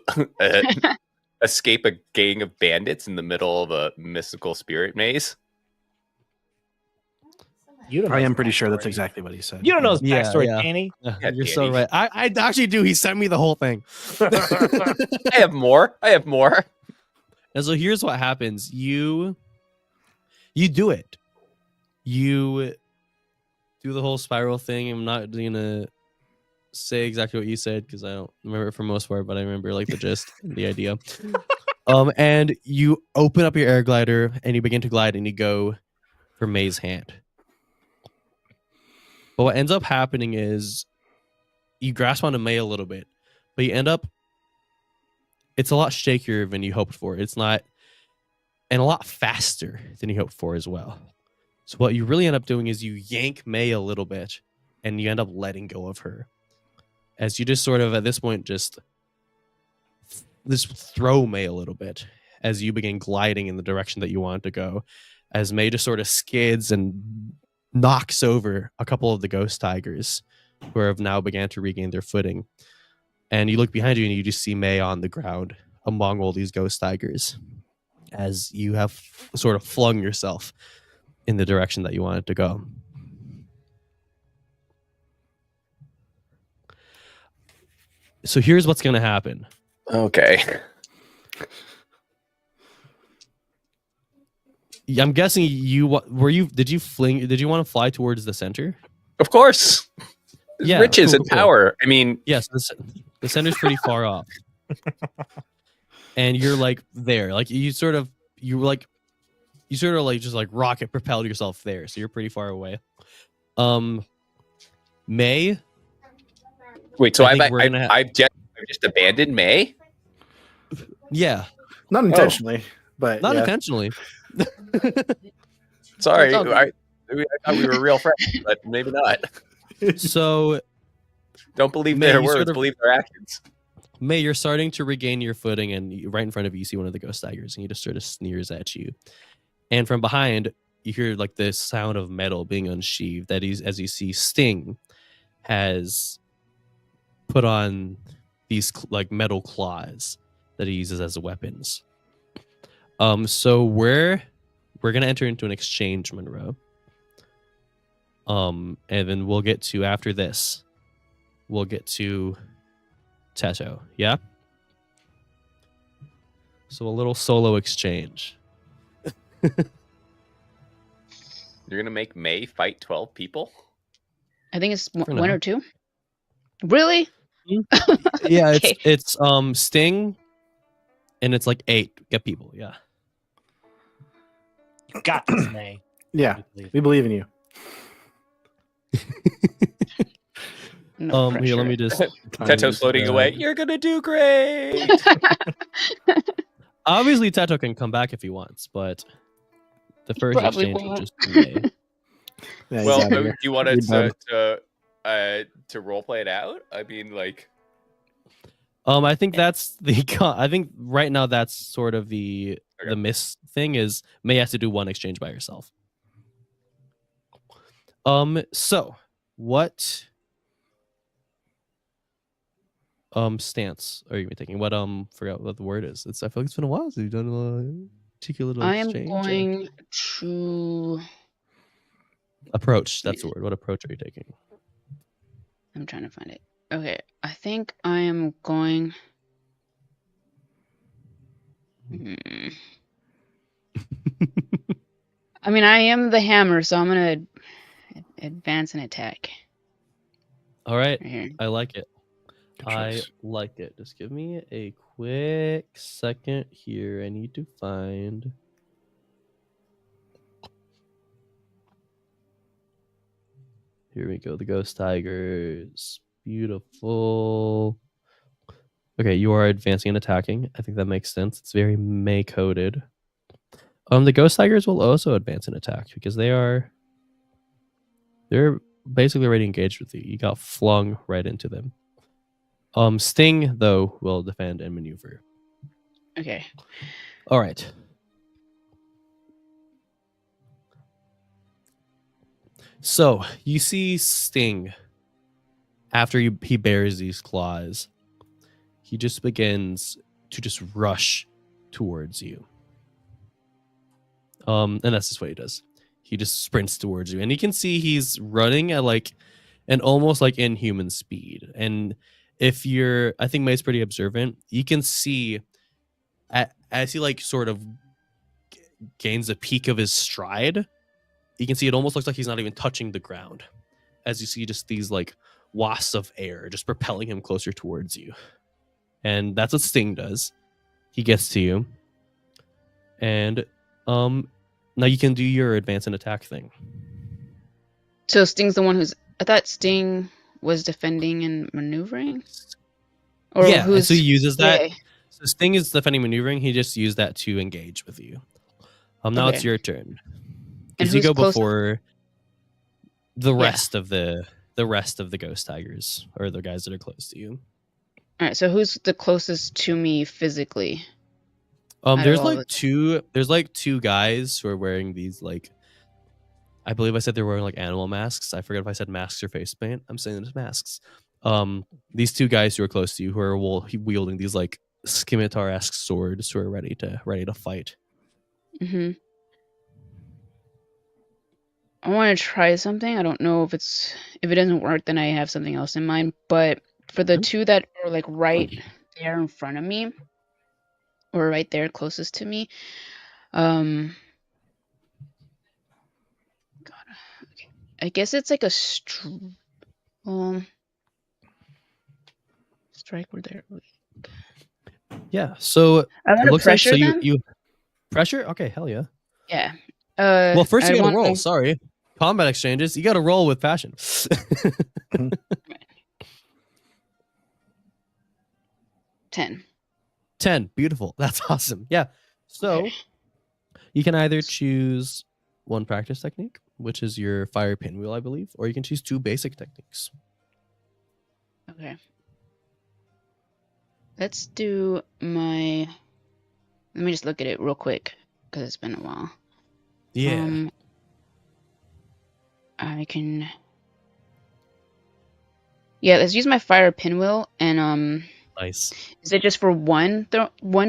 escape a gang of bandits in the middle of a mystical spirit maze? I am pretty sure that's exactly what he said. You don't know his backstory, Danny. You're so right. I actually do. He sent me the whole thing. I have more. And so here's what happens. You do it. You do the whole spiral thing. I'm not gonna say exactly what you said because I don't remember it for most part, but I remember like the gist, the idea. And you open up your air glider and you begin to glide, and you go for May's hand. But what ends up happening is you grasp onto May a little bit, but you end up, it's a lot shakier than you hoped for. It's not, and a lot faster than you hoped for as well. So what you really end up doing is you yank May a little bit, and you end up letting go of her. As you just sort of, at this point, just throw May a little bit as you begin gliding in the direction that you want to go. As May just sort of skids and knocks over a couple of the ghost tigers who have now began to regain their footing. And you look behind you and you just see May on the ground among all these ghost tigers as you have sort of flung yourself in the direction that you wanted to go. So here's what's going to happen. Okay. I'm guessing did you want to fly towards the center? Of course. Yeah, riches cool, and cool. power. I mean, yes, the center's pretty far off, and you're like there, like you sort of just like rocket propelled yourself there, so you're pretty far away. May. Wait, so I I've just abandoned May? Yeah, Not intentionally, but not yeah. intentionally. Sorry, That's all I thought we were real friends, but maybe not. So, Don't believe May, their you words, sort of- believe their actions. May, you're starting to regain your footing, and right in front of you, you see one of the ghost tigers, and he just sort of sneers at you. And from behind, you hear like the sound of metal being unsheathed. As you see, Sting has put on these like metal claws that he uses as weapons. So we're gonna enter into an exchange, Monroe. And then we'll get to after this. We'll get to Teto, yeah? So a little solo exchange. You're gonna make May fight 12 people? I think it's For one now. or two. Really? Yeah, Okay. it's Sting, and it's like 8 get people, yeah. You got this, May. Yeah, we believe in you. No Here, let me pressure. just Teto's floating away. You're gonna do great. obviously Teto can come back if he wants, but the first probably exchange will won't. just be May. Yeah, Well, exactly. do you want us You're to role play it out? I mean, like, I think that's I think right now that's sort of the Okay. miss thing is May has to do one exchange by herself. So what stance are you taking? What forgot what the word is. I feel like it's been a while since you've done a cheeky little I am exchange. going to. Approach. That's the word. What approach are you taking? I'm trying to find it. Okay, I think I am going. Hmm. I mean, I am the hammer, so I'm gonna advance and attack All right. right here. I like it. Good I choice. like it. Just give me a quick second here. I need to find. Here we go. The ghost tigers. Beautiful. Okay, you are advancing and attacking. I think that makes sense. It's very May coded. The ghost tigers will also advance and attack because they're basically already engaged with you. You got flung right into them. Sting though will defend and maneuver. Okay. All right. So you see Sting after he bears these claws. He just begins to just rush towards you. And that's just what he does. He just sprints towards you, and you can see he's running at like an almost like inhuman speed. And if you're, I think May's pretty observant, you can see as he like sort of gains a peak of his stride, you can see it almost looks like he's not even touching the ground, as you see just these like wasps of air just propelling him closer towards you. And that's what Sting does. He gets to you, and now you can do your advance and attack thing. So Sting's the one who's. I thought Sting was defending and maneuvering. Or Yeah, and who's, so he uses that. yeah. So Sting is defending maneuvering. He just used that to engage with you. Now Okay. it's your turn. And Because you who's go close- before the Yeah. rest of the rest of the ghost tigers, or the guys that are close to you. All right. So who's the closest to me physically? of There's all like the- there's like two guys who are wearing these like, I believe I said they're wearing like animal masks. I forget if I said masks or face paint. I'm saying it's masks. these two guys who are close to you, who are wielding these like scimitar-esque swords, who are ready to fight. Mm-hmm. I want to try something. I don't know if it doesn't work, then I have something else in mind. But for the two that are like right there in front of me, or right there closest to me, God, okay. I guess it's like a strike. Where there. Yeah. So I it want to looks like pressure them. you pressure. Okay, hell yeah. Yeah. Well, first you I got to want roll. Sorry, combat exchanges. You got to roll with passion. 10. 10. Beautiful. That's awesome. Yeah. So Okay. you can either choose one practice technique, which is your fire pinwheel, I believe, or you can choose two basic techniques. Okay. Let's do my. Let me just look at it real quick because it's been a while. Yeah. I can. Yeah, let's use my fire pinwheel and Nice. Is it just for one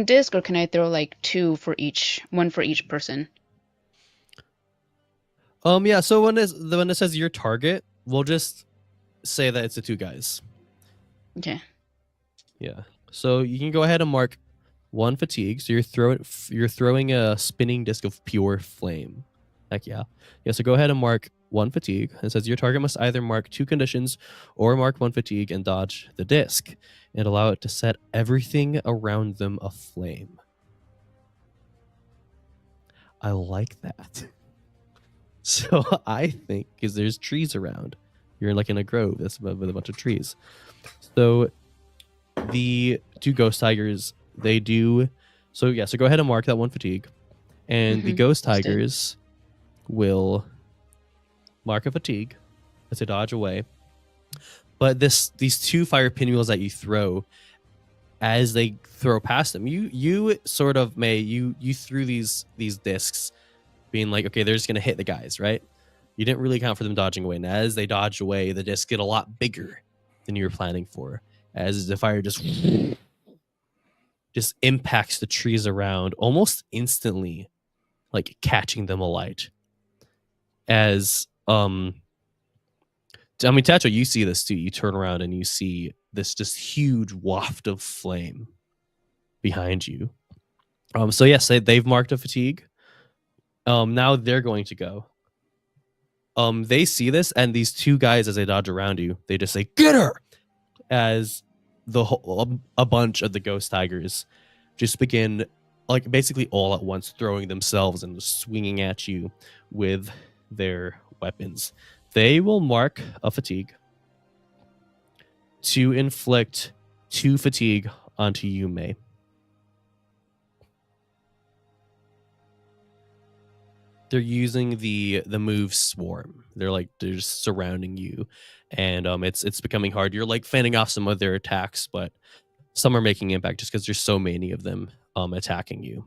disc, or can I throw like two for each, one for each person? Yeah. So when it says your target, we'll just say that it's the two guys. Okay. Yeah. So you can go ahead and mark one fatigue. So you're throwing a spinning disc of pure flame. Heck yeah. Yeah. So go ahead and mark one fatigue. It says your target must either mark two conditions or mark one fatigue and dodge the disc, and allow it to set everything around them aflame. I like that. So I think because there's trees around, you're like in a grove that's with a bunch of trees. So the two ghost tigers, they do. So yeah. So go ahead and mark that one fatigue, and the ghost tigers will mark a fatigue as they dodge away. But these two fire pinwheels that you throw, as they throw past them, you sort of you threw these discs, being like, okay, they're just gonna hit the guys, right? You didn't really count for them dodging away. And as they dodge away, the discs get a lot bigger than you were planning for, as the fire just impacts the trees around almost instantly, like catching them alight. As Tacho, you see this too. You turn around and you see this just huge waft of flame behind you. So yes, they've marked a fatigue. Now they're going to go. They see this, and these two guys, as they dodge around you, they just say, "Get her!" As a bunch of the ghost tigers just begin, like basically all at once, throwing themselves and swinging at you with their weapons. They will mark a fatigue to inflict 2 fatigue onto you, May. They're using the move Swarm. They're just surrounding you, and it's becoming hard. You're like fending off some of their attacks, but some are making impact just because there's so many of them attacking you.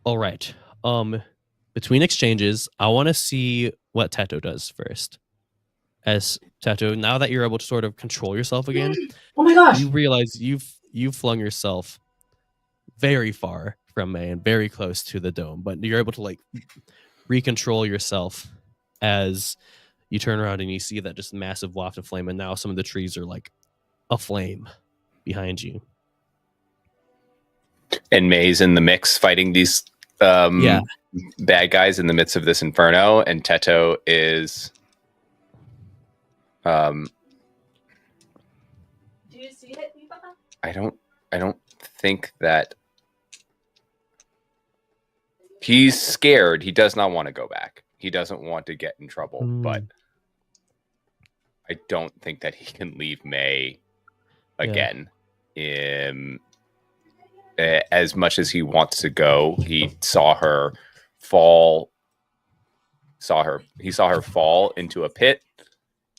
All right. Between exchanges, I want to see what Tato does first. As Tato, now that you're able to sort of control yourself again, oh my gosh, you realize you've flung yourself very far from May and very close to the dome, but you're able to like recontrol yourself as you turn around and you see that just massive waft of flame, and now some of the trees are like aflame behind you. And May's in the mix fighting these bad guys in the midst of this inferno, and Teto is do you see it, Papa? I don't think that he's scared. He does not want to go back. He doesn't want to get in trouble, but I don't think that he can leave May again. As much as he wants to go, he saw her fall. He saw her fall into a pit,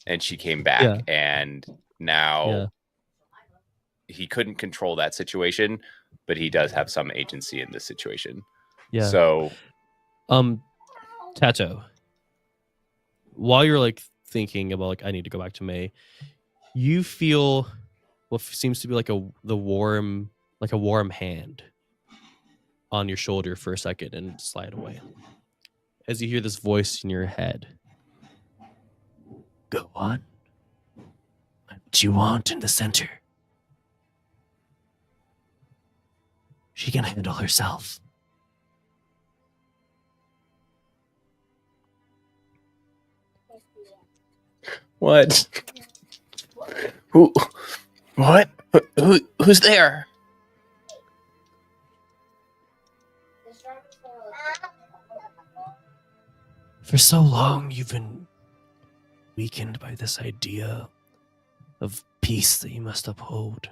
and she came back. And now he couldn't control that situation, but he does have some agency in this situation. So, Tato, while you're like thinking about like I need to go back to May, you feel what seems to be like a warm hand on your shoulder for a second and slide away. As you hear this voice in your head. Go on. What you want in the center. She can handle herself. What? Who? What? Who's there? For so long, you've been weakened by this idea of peace that you must uphold.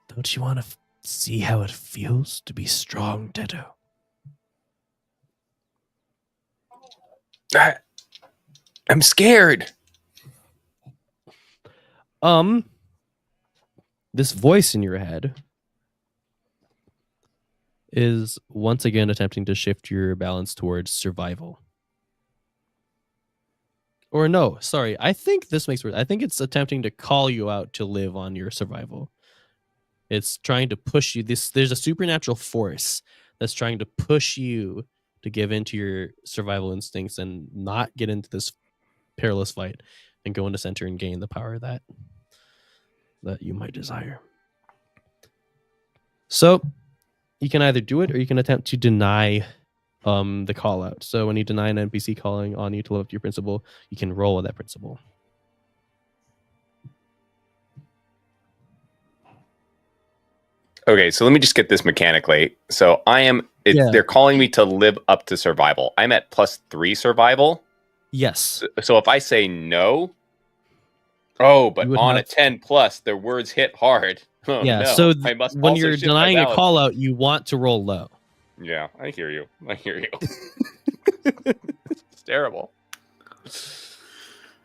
Don't you want to see how it feels to be strong, Teto? I'm scared. This voice in your head is once again attempting to shift your balance towards survival. Or no, sorry. I think this makes worse. I think it's attempting to call you out to live on your survival. It's trying to push you. There's a supernatural force that's trying to push you to give into your survival instincts and not get into this perilous fight and go into center and gain the power that you might desire. So you can either do it or you can attempt to deny the call out. So when you deny an NPC calling on you to live up to your principle, you can roll with that principle. Okay, so let me just get this mechanically. So they're calling me to live up to survival. I'm at +3 survival. Yes. So if I say no, but on a 10+, their words hit hard. Oh, yeah. no. So I must when also you're shift my denying a balance. call out, you want to roll low. Yeah, I hear you. It's terrible.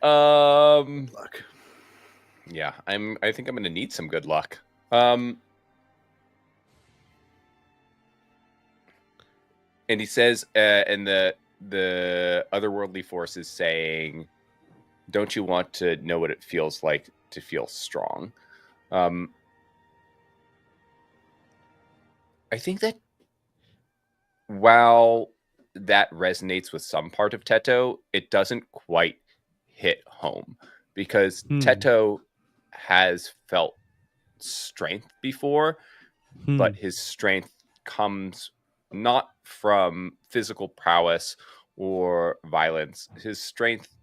Luck. Yeah, I think I'm gonna need some good luck. And he says, and the otherworldly force is saying, "Don't you want to know what it feels like to feel strong?" I think that while that resonates with some part of Teto, it doesn't quite hit home because Teto has felt strength before, but his strength comes not from physical prowess or violence. His strength,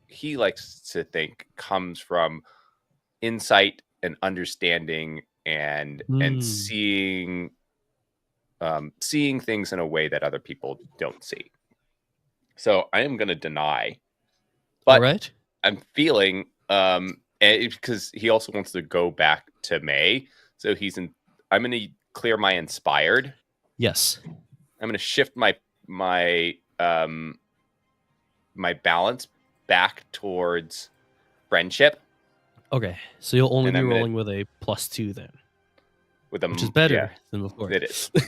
he likes to think, comes from insight and understanding and seeing things in a way that other people don't see. So I am going to deny, but all right. I'm feeling because he also wants to go back to May, so I'm going to clear my inspired. Yes. I'm going to shift my balance back towards friendship. Okay, so you'll only be rolling with a +2 then, which is better than before. It is. All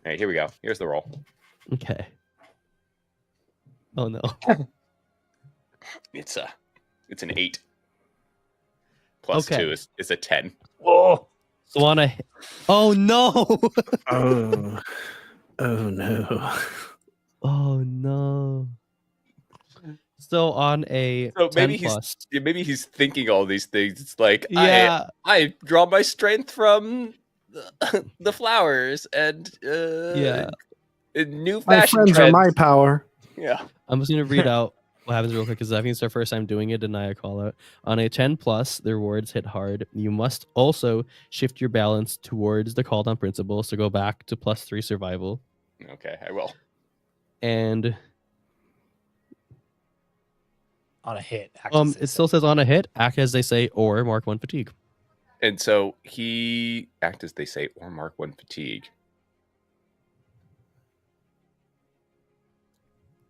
right, here we go. Here's the roll. Okay. Oh no. It's an 8. +2 is a 10. Oh, so on a. Oh no. Oh no. Oh no. So on a 10 plus, maybe he's thinking all these things. It's like I draw my strength from the flowers and new fashion my friends trends. are my power. Yeah. I'm just gonna read out what happens real quick because I think it's our first time doing it. Deny a call out. On a 10 plus, the rewards hit hard. You must also shift your balance towards the called on principle. So go back to +3 survival. Okay, I will. And on a hit. It still says on a hit, act as they say, or mark 1 fatigue. And so he act as they say, or mark 1 fatigue.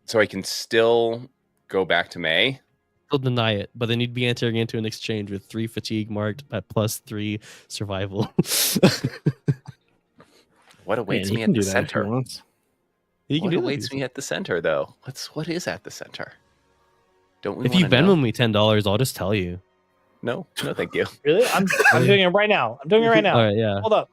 So I can still go back to May. Still deny it, but then you'd be entering into an exchange with 3 fatigue marked at +3 survival. What awaits me at the center? What awaits me at the center, though? What is at the center? Don't we If you want to know? Venmo me $10, I'll just tell you. No, thank you. Really? I'm doing it right now. I'm doing it right now. All right, yeah. Hold up.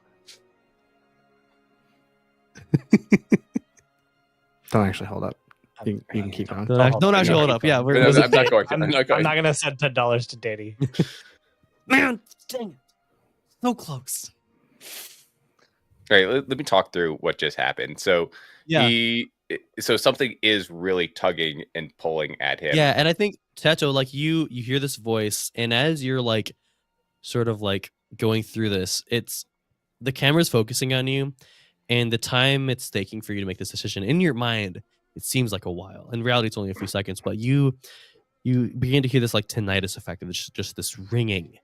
Don't actually hold up. You can keep going. Don't actually hold up. Yeah, I'm not going to. I'm not going. I'm not gonna send $10 to Danny. Man, dang it. So close. All right, let me talk through what just happened. So Yeah. so something is really tugging and pulling at him. Yeah, and I think Techo, like you hear this voice, and as you're like sort of like going through this, it's the camera's focusing on you, and the time it's taking for you to make this decision in your mind, it seems like a while. In reality, it's only a few seconds, but you begin to hear this like tinnitus effect of just this ringing,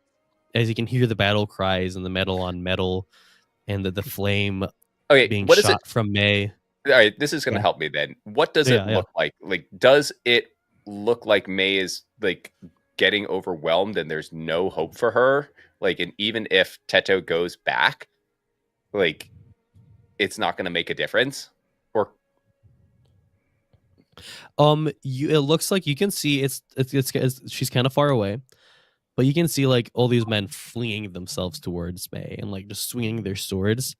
as you can hear the battle cries and the metal on metal, and the flame being what is shot it from May. All right, this is going to Yeah. help me then. What does it look like? Like, does it look like May is like getting overwhelmed and there's no hope for her? Like, and even if Teto goes back, like, it's not going to make a difference? Or it looks like you can see it's she's kind of far away, but you can see like all these men flinging themselves towards May and like just swinging their swords,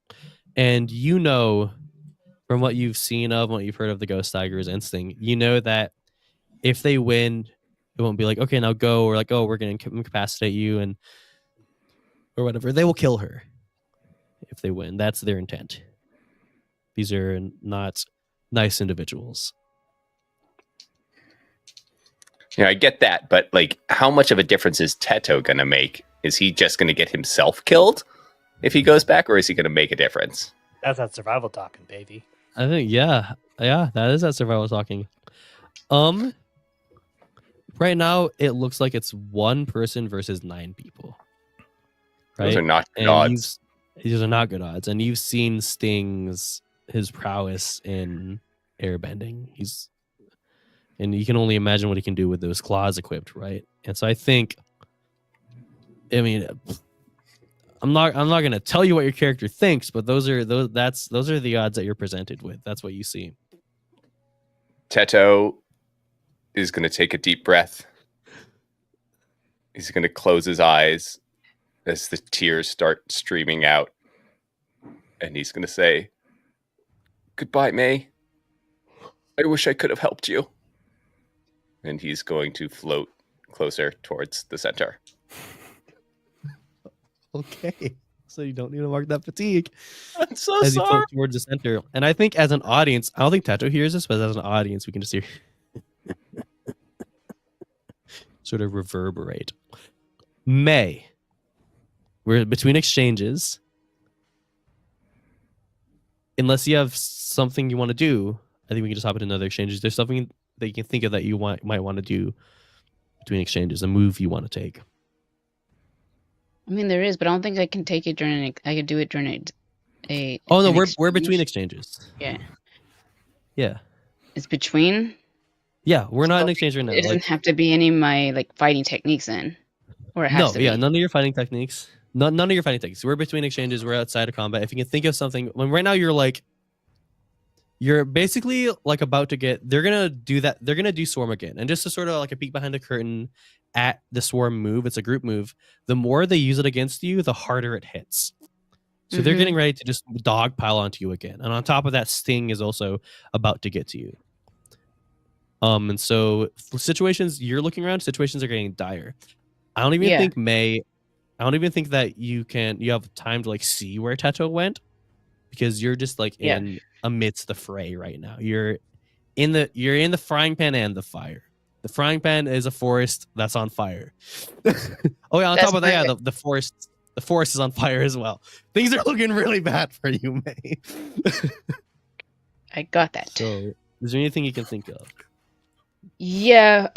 and you know from what you've seen of what you've heard of the Ghost Tiger's instinct, you know that if they win, it won't be like, okay, now go, or like, oh, we're going to incapacitate you and or whatever. They will kill her if they win. That's their intent. These are not nice individuals. I get that, but like, how much of a difference is Teto going to make? Is he just going to get himself killed if he goes back, or is he going to make a difference? That's that survival talking, baby. I think, yeah, that is that survival talking. Right now, it looks like it's one person versus 9 people. Right? Those are not good odds. These are not good odds. And you've seen Sting's his prowess in airbending. And you can only imagine what he can do with those claws equipped, right? And so I think, I mean, I'm not going to tell you what your character thinks, but those are the odds that you're presented with. That's what you see. Teto is going to take a deep breath. He's going to close his eyes as the tears start streaming out. And he's going to say, "Goodbye, May. I wish I could have helped you." And he's going to float closer towards the center. Okay. So you don't need to mark that fatigue. I'm so as you sorry. float towards the center. And I think as an audience, I don't think Teto hears this, but as an audience, we can just hear sort of reverberate. May. We're between exchanges. Unless you have something you want to do, I think we can just hop into another exchange. Is there something that you can think of that you might want to do between exchanges, a move you want to take? I mean, there is, but I don't think I can take it during. I could do it during a. Oh no, an we're between exchange. exchanges. Yeah, Yeah, it's between. yeah. We're not So in exchange right now. It doesn't have to be any of my like fighting techniques in, or it has to be. None of your fighting techniques. None of your fighting techniques. We're between exchanges. We're outside of combat. If you can think of something, when right now you're basically like about to get. They're gonna do that. They're gonna do swarm again, and just to sort of like a peek behind the curtain at the swarm move. It's a group move. The more they use it against you, the harder it hits. So they're getting ready to just dogpile onto you again, and on top of that, Sting is also about to get to you. And so for situations you're looking around, situations are getting dire. I don't even think May. I don't even think that you have time to like see where Teto went, because you're just like in amidst the fray right now. You're in the frying pan and the fire. The frying pan is a forest that's on fire. Oh yeah, on top of that, the forest is on fire as well. Things are looking really bad for you, May. I got that. So, is there anything you can think of? Yeah.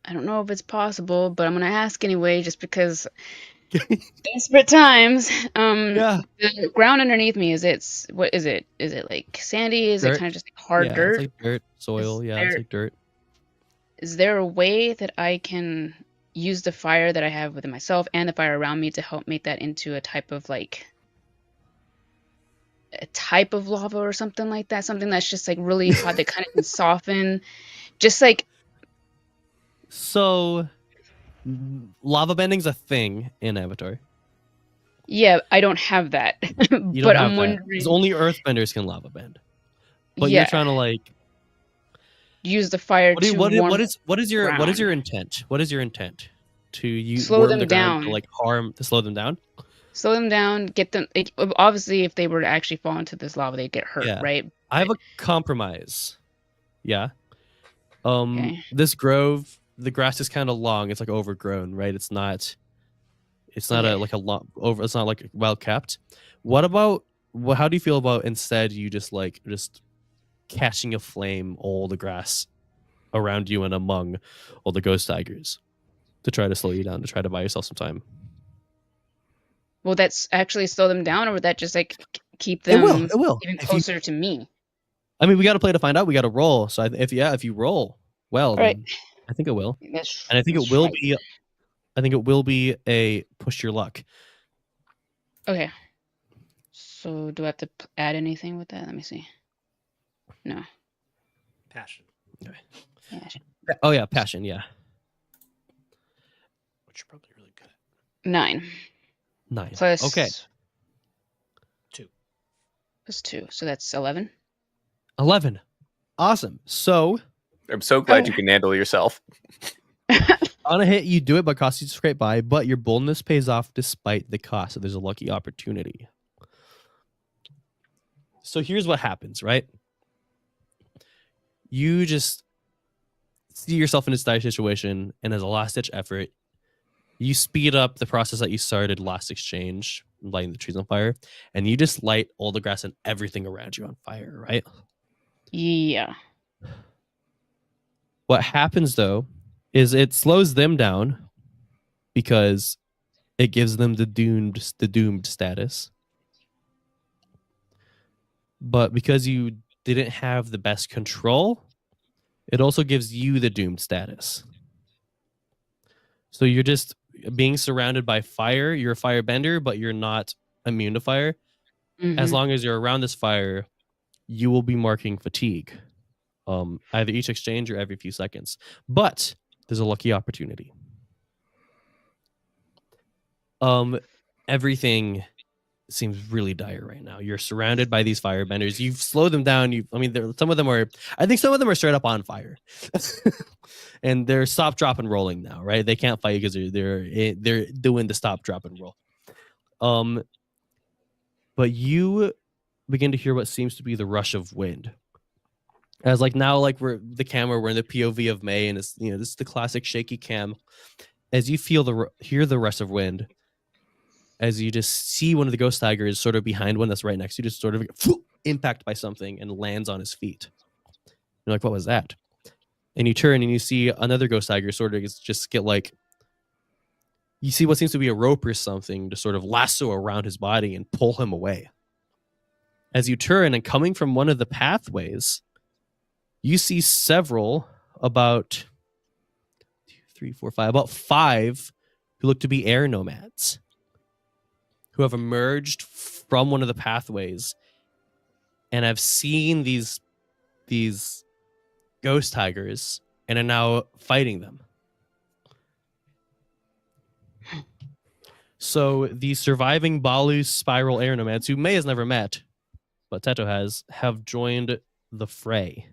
I don't know if it's possible, but I'm gonna ask anyway, just because desperate times. Yeah. The ground underneath me what is it? Is it like sandy? Is Dirt. it kind of just like hard dirt? It's like dirt, soil. It's like dirt. Is there a way that I can use the fire that I have within myself and the fire around me to help make that into a type of lava or something like that? Something that's just like really hot that kind of can soften Just like, So, lava bending's a thing in Avatar. yeah, I don't have that. You But don't have I'm that. wondering, 'Cause only earthbenders can lava bend. But you're yeah, trying to like use the fire what, do you, to what, is, warm what is your ground. intent? What is your intent? To you Slow warm them the ground down. to like harm to slow them down? Slow them down, get them. Obviously, if they were to actually fall into this lava, they'd get hurt, Yeah. right? I have a compromise. Yeah. Okay. This grove, the grass is kind of long. It's like overgrown, right? It's not Okay. it's not like well kept. What about how do you feel about instead you just catching a flame all the grass around you and among all the ghost tigers to try to slow you down, to try to buy yourself some time? Will that actually slow them down, or would that just like keep It will. them It will. even If you, closer to me? I mean, we got to play to find out. We got to roll. So if you roll well, All right. then I think it will, That's, and I think that's it will right. be. I think it will be a push your luck. Okay. So do I have to add anything with that? Let me see. No. Passion, Yeah. Oh yeah, passion. Yeah, which you're probably really good at. 9 9. plus Okay, 2. plus 2, so that's 11. 11. Awesome. So I'm so glad Oh. you can handle yourself. on a hit, you do it, but costs you to scrape by. But your boldness pays off despite the cost. So there's a lucky opportunity. So here's what happens, right? You just see yourself in this dire situation, and as a last-ditch effort, you speed up the process that you started last exchange, lighting the trees on fire, and you just light all the grass and everything around you on fire, right? Yeah. What happens, though, is it slows them down because it gives them the doomed status. But because you didn't have the best control, it also gives you the doomed status. So you're just being surrounded by fire. You're a firebender, but you're not immune to fire. As Mhm. long as you're around this fire, you will be marking fatigue, either each exchange or every few seconds. But there's a lucky opportunity. Everything seems really dire right now. You're surrounded by these firebenders. You've slowed them down. Some of them are straight up on fire. And they're stop, drop, and rolling now, right? They can't fight because they're doing the stop, drop, and roll. But you begin to hear what seems to be the rush of wind. As we're in the POV of May, and it's this is the classic shaky cam. As you hear the rush of wind, as you just see one of the ghost tigers sort of behind one that's right next to you, just sort of impact by something and lands on his feet. You're like, what was that? And you turn and you see another ghost tiger sort of just get you see what seems to be a rope or something to sort of lasso around his body and pull him away. As you turn and coming from one of the pathways, you see about 5 who look to be air nomads who have emerged from one of the pathways and have seen these ghost tigers and are now fighting them. So the surviving Balu spiral air nomads, who May has never met, but Teto have joined the fray.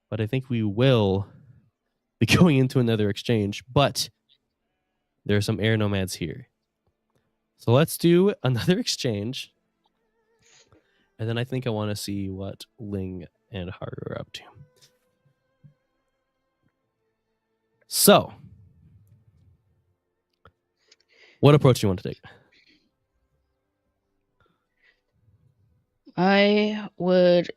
But I think we will be going into another exchange, but there are some air nomads here. So let's do another exchange. And then I think I want to see what Ling and Haru are up to. So, what approach do you want to take? I would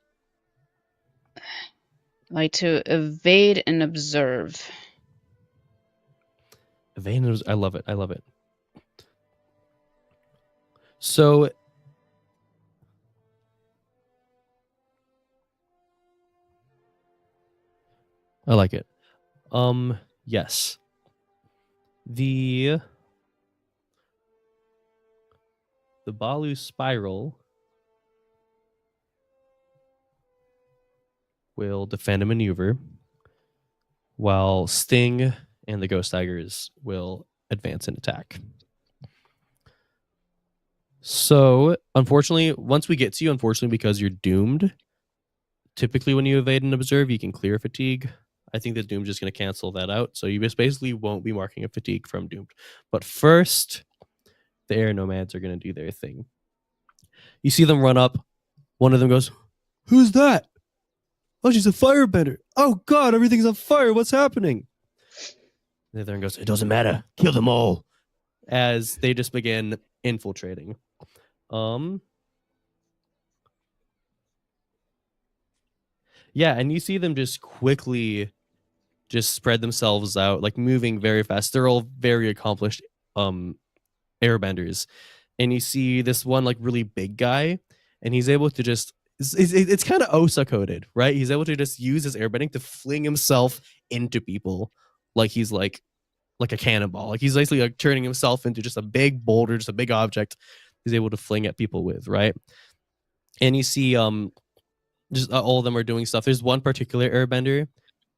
like to evade and observe. I love it. I love it. So, I like it. Yes. The Balu spiral will defend a maneuver, while Sting and the Ghost Tigers will advance and attack. So, unfortunately, once we get to you, because you're doomed, typically when you evade and observe, you can clear fatigue. I think the doom's just going to cancel that out. So you just basically won't be marking a fatigue from doomed. But first, the air nomads are going to do their thing. You see them run up. One of them goes, "Who's that? Oh, she's a firebender. Oh God, everything's on fire. What's happening?" The other one goes, "It doesn't matter. Kill them all." As they just begin infiltrating. Yeah, and you see them just quickly just spread themselves out, like moving very fast. They're all very accomplished airbenders. And you see this one like really big guy, and he's able to just it's kind of Osa coded, right? He's able to just use his airbending to fling himself into people like he's like a cannonball. Like he's basically like turning himself into just a big boulder, just a big object he's able to fling at people with, right? And you see just all of them are doing stuff. There's one particular airbender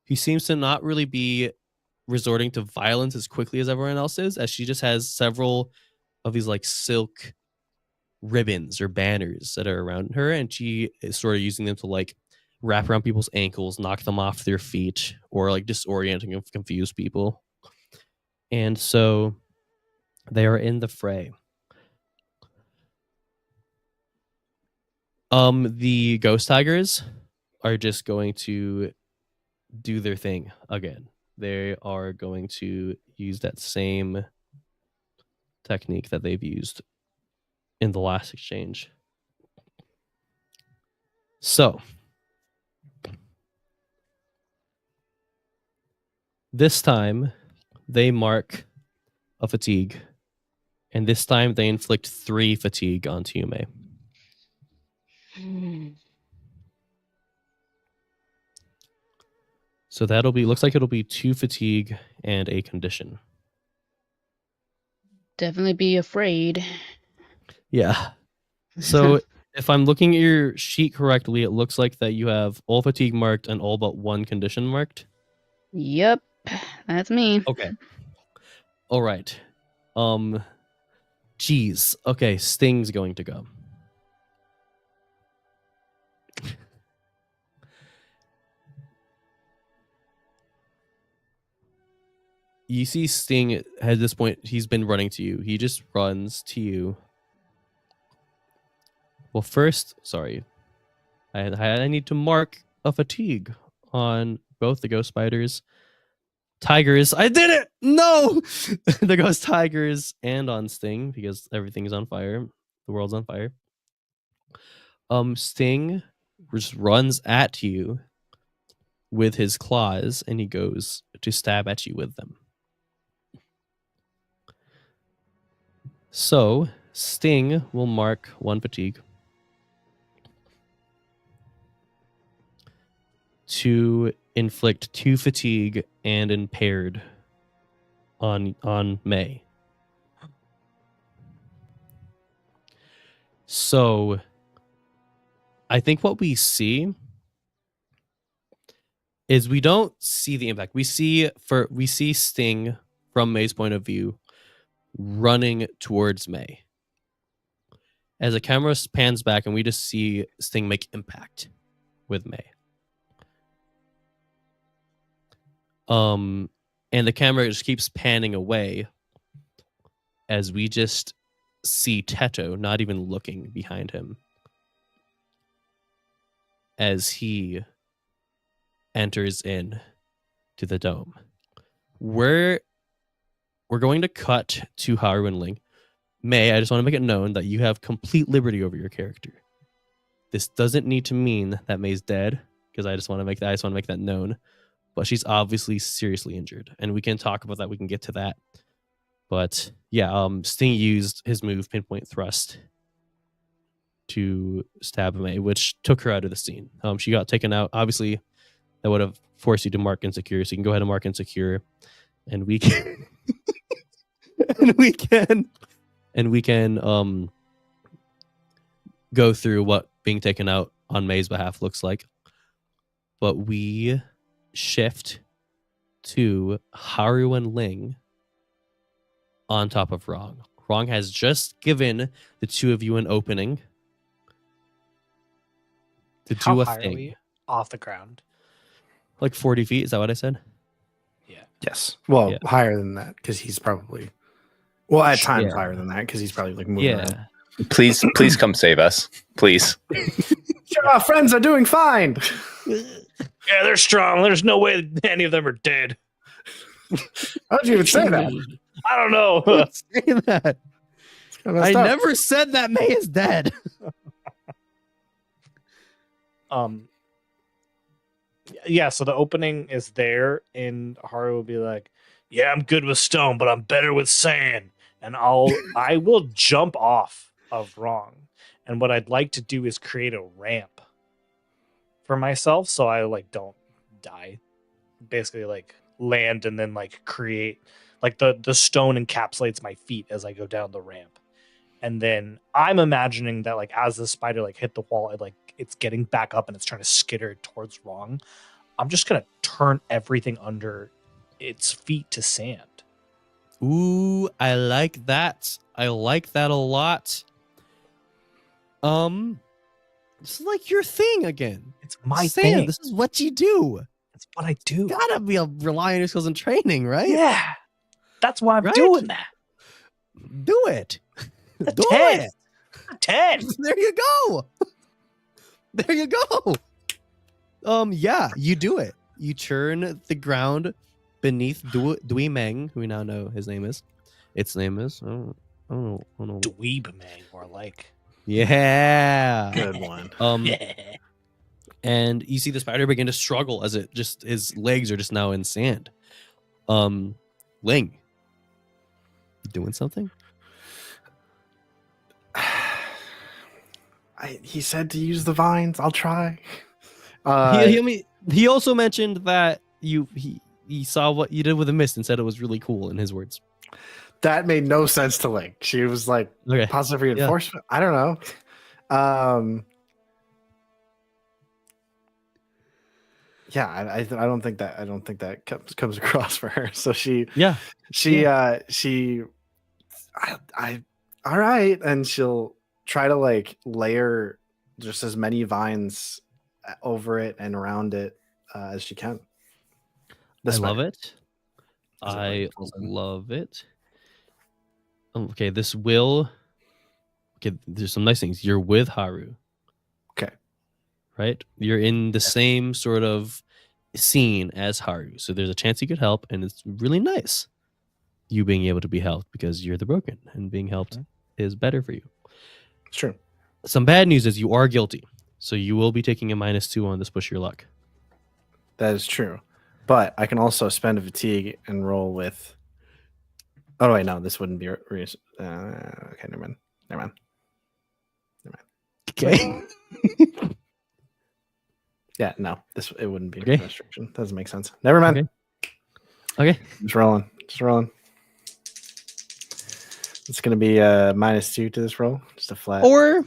who seems to not really be resorting to violence as quickly as everyone else is, as she just has several of these like silk ribbons or banners that are around her, and she is sort of using them to like wrap around people's ankles, knock them off their feet, or like disorienting and confuse people. And so they are in the fray. The Ghost Tigers are just going to do their thing again. They are going to use that same technique that they've used in the last exchange. So this time they mark a fatigue, and this time they inflict 3 fatigue onto you, May. So that'll be, looks like it'll be 2 fatigue and a condition. Definitely be afraid. Yeah. So if I'm looking at your sheet correctly, it looks like that you have all fatigue marked and all but 1 condition marked. Yep, that's me. Okay. All right. Geez. Okay, Sting's going to go. You see Sting at this point, he's been running to you. He just runs to you. Well, first, sorry. I need to mark a fatigue on both the Ghost Tigers. I did it! No! The Ghost Tigers and on Sting, because everything is on fire. The world's on fire. Sting just runs at you with his claws, and he goes to stab at you with them. So, Sting will mark 1 fatigue to inflict 2 fatigue and impaired on May. So, I think what we see is we don't see the impact. We see Sting from May's point of view running towards May. As the camera pans back, and we just see Sting make impact with May. And the camera just keeps panning away as we just see Teto not even looking behind him as he enters in to the dome. We're going to cut to Haru and Ling. May, I just want to make it known that you have complete liberty over your character. This doesn't need to mean that May's dead, because I just want to make that known. But she's obviously seriously injured, and we can talk about that. We can get to that. But yeah, Sting used his move, Pinpoint Thrust, to stab May, which took her out of the scene. She got taken out. Obviously, that would have forced you to mark insecure, so you can go ahead and mark insecure, and we can and we can go through what being taken out on May's behalf looks like. but we shift to Haru and Ling on top of Rong. Rong has just given the two of you an opening to How do a high are thing. we off the ground? Like 40 feet, is that what I said? Yeah. Yes. Well, Yeah. higher than that because he's probably. Well, at times Yeah. higher than that because he's probably like moving around. Yeah. Please come save us, please. Sure, our friends are doing fine. Yeah, they're strong. There's no way any of them are dead. How'd you even say that? I don't know. Don't say that. It's kinda I messed up. never said that May is dead. Yeah, so the opening is there, and Haru will be like, "Yeah, I'm good with stone, but I'm better with sand." And I will jump off of Wrong. And what I'd like to do is create a ramp for myself so I like don't die. Basically like land and then like create like the stone encapsulates my feet as I go down the ramp. And then I'm imagining that like as the spider like hit the wall, it's getting back up and it's trying to skitter towards Wrong. I'm just gonna turn everything under its feet to sand. Ooh, I like that. I like that a lot. This is like your thing again. It's my Sand, thing. This is what you do. That's what I do. Gotta be rely on your skills and training, right? Yeah. That's why I'm Right? doing that. Do it. A Do 10. it. A 10. There you go. There you go. Yeah, you do it. You churn the ground beneath Dui Meng, who we now know his name is. Its name is. I don't know. Dweeb man, more like. Yeah. Good one. And you see the spider begin to struggle as his legs are just now in sand. Ling, you doing something? He said to use the vines. I'll try. He also mentioned that he saw what you did with the mist and said it was really cool in his words. That made no sense to Link. She was like Okay. positive reinforcement. I don't know. Yeah, I don't think that comes across for her. So all right, and she'll try to like layer just as many vines over it and around it as she can. I love it. As it, I like, falls in. love it. Okay, there's some nice things. You're with Haru. Okay. Right? You're in the same sort of scene as Haru. So there's a chance you could help, and it's really nice you being able to be helped because you're the broken, and being helped is better for you. It's true. Some bad news is you are guilty. So you will be taking a -2 on this push your luck. That is true. But I can also spend a fatigue and roll with. Oh wait, no, this wouldn't be. Okay, never mind. Okay. Yeah, no, it wouldn't be Okay. a restriction. Doesn't make sense. Never mind. Okay. Just rolling. It's gonna be a -2 to this roll, just a flat. Or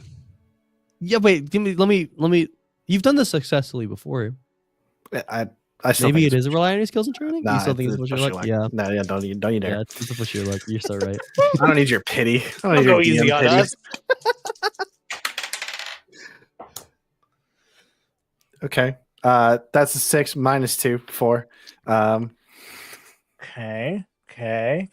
yeah, wait, let me you've done this successfully before. I still Maybe think it is a rely on your skills and training. Nah, You still think it's it's push your push luck? your Yeah. luck. No, yeah, don't you dare. Yeah, it's a push your luck. You're so right. I don't need your pity. I don't need Don't your go easy DM on pity. us. Okay. That's a 6 -2, 4. Okay. Okay.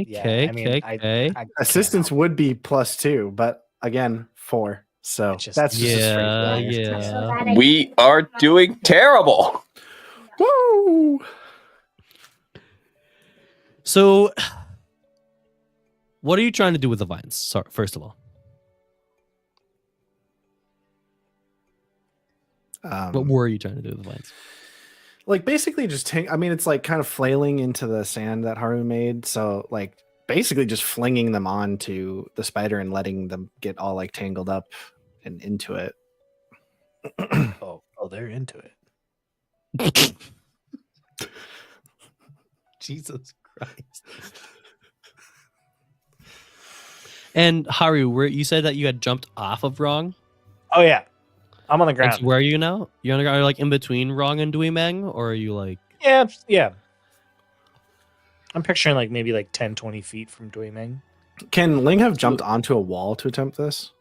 Yeah, Okay. I mean, Okay. I Okay. can't Assistance help. would be +2, but again, 4. So It's just- that's just a straight Yeah. roll. Yeah. We are doing terrible. Woo! So, what are you trying to do with the vines? Sorry, first of all, what were you trying to do with the vines? Like basically just I mean, it's like kind of flailing into the sand that Haru made. So like basically just flinging them onto the spider and letting them get all like tangled up and into it. Oh, they're into it. Jesus Christ. And Haru, you said that you had jumped off of Wrong. Oh yeah. I'm on the And ground. so where are you now? You're on the ground, like in between Rong and Dui Meng, or are you like? Yeah. I'm picturing like maybe like 10, 20 feet from Dui Meng. Can Ling have jumped onto a wall to attempt this?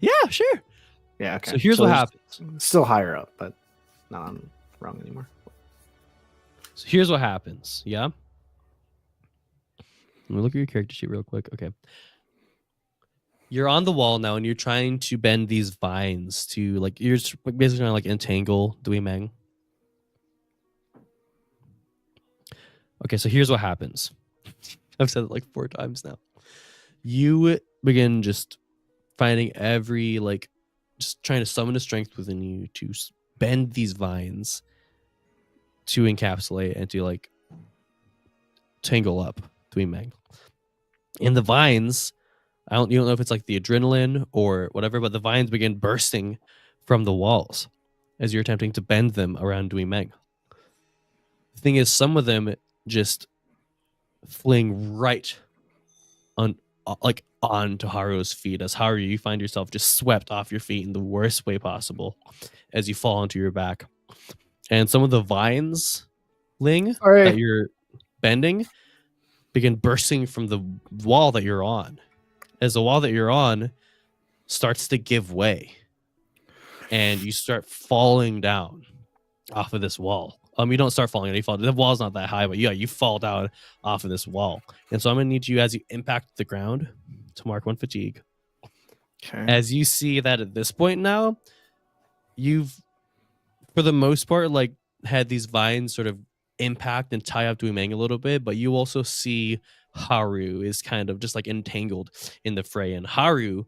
Yeah, sure. Yeah. Okay. So here's what there's happens. Still higher up, but not on wrong anymore. So here's what happens. Yeah. Let me look at your character sheet real quick. Okay. You're on the wall now, and you're trying to bend these vines to like you're just basically trying to like entangle Dui Meng. Okay, so here's what happens. I've said it like 4 times now. You begin just finding every like just trying to summon the strength within you to bend these vines to encapsulate and to like tangle up Dui Meng. In the vines, you don't know if it's like the adrenaline or whatever, but the vines begin bursting from the walls as you're attempting to bend them around Dui Meng. The thing is, some of them just fling right on like onto Haru's feet. As Haru, you find yourself just swept off your feet in the worst way possible as you fall onto your back. And some of the vines, Ling, that you're bending begin bursting from the wall that you're on. As the wall that you're on starts to give way and you start falling down off of this wall. You don't start falling, you fall. The wall's not that high, but yeah, you fall down off of this wall. And so I'm gonna need you as you impact the ground to mark 1 fatigue. Okay. As you see that at this point now, you've for the most part like had these vines sort of impact and tie up Dui Meng a little bit, but you also see Haru is kind of just like entangled in the fray. And Haru,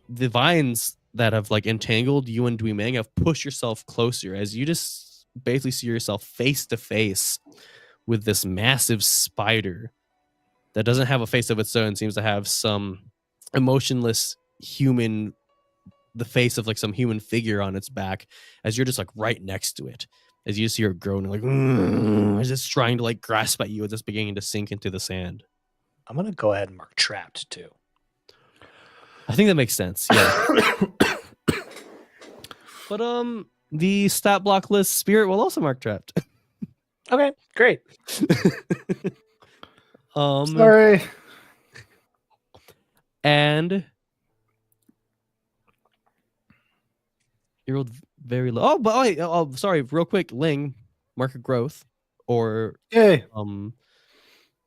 the vines that have like entangled you and Dui Meng have pushed yourself closer as you just basically see yourself face to face with this massive spider that doesn't have a face of its own, seems to have some emotionless human, the face of like some human figure on its back, as you're just like right next to it. As you see her groaning, like, as it's trying to like grasp at you as it's beginning to sink into the sand. I'm gonna go ahead and mark trapped too. I think that makes sense. Yeah. But the stat block list spirit will also mark trapped. Okay, great. Sorry. And you rolled very low. Oh, but wait, sorry, real quick, Ling, mark a growth, or Yay. you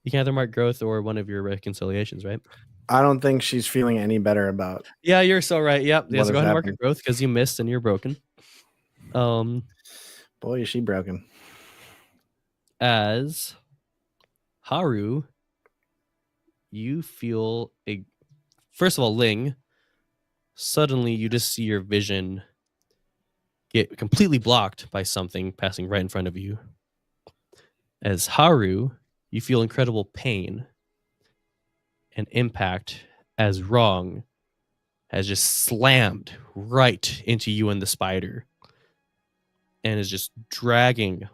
can either mark growth or one of your reconciliations, right? I don't think she's feeling any better about. Yeah, you're so right. Yep. Yeah, What so go has ahead and mark a happened? growth because you missed and you're broken. Boy, is she broken. As Haru, you feel first of all, Ling, suddenly you just see your vision get completely blocked by something passing right in front of you. As Haru, you feel incredible pain and impact as Wrong has just slammed right into you and the spider and is just dragging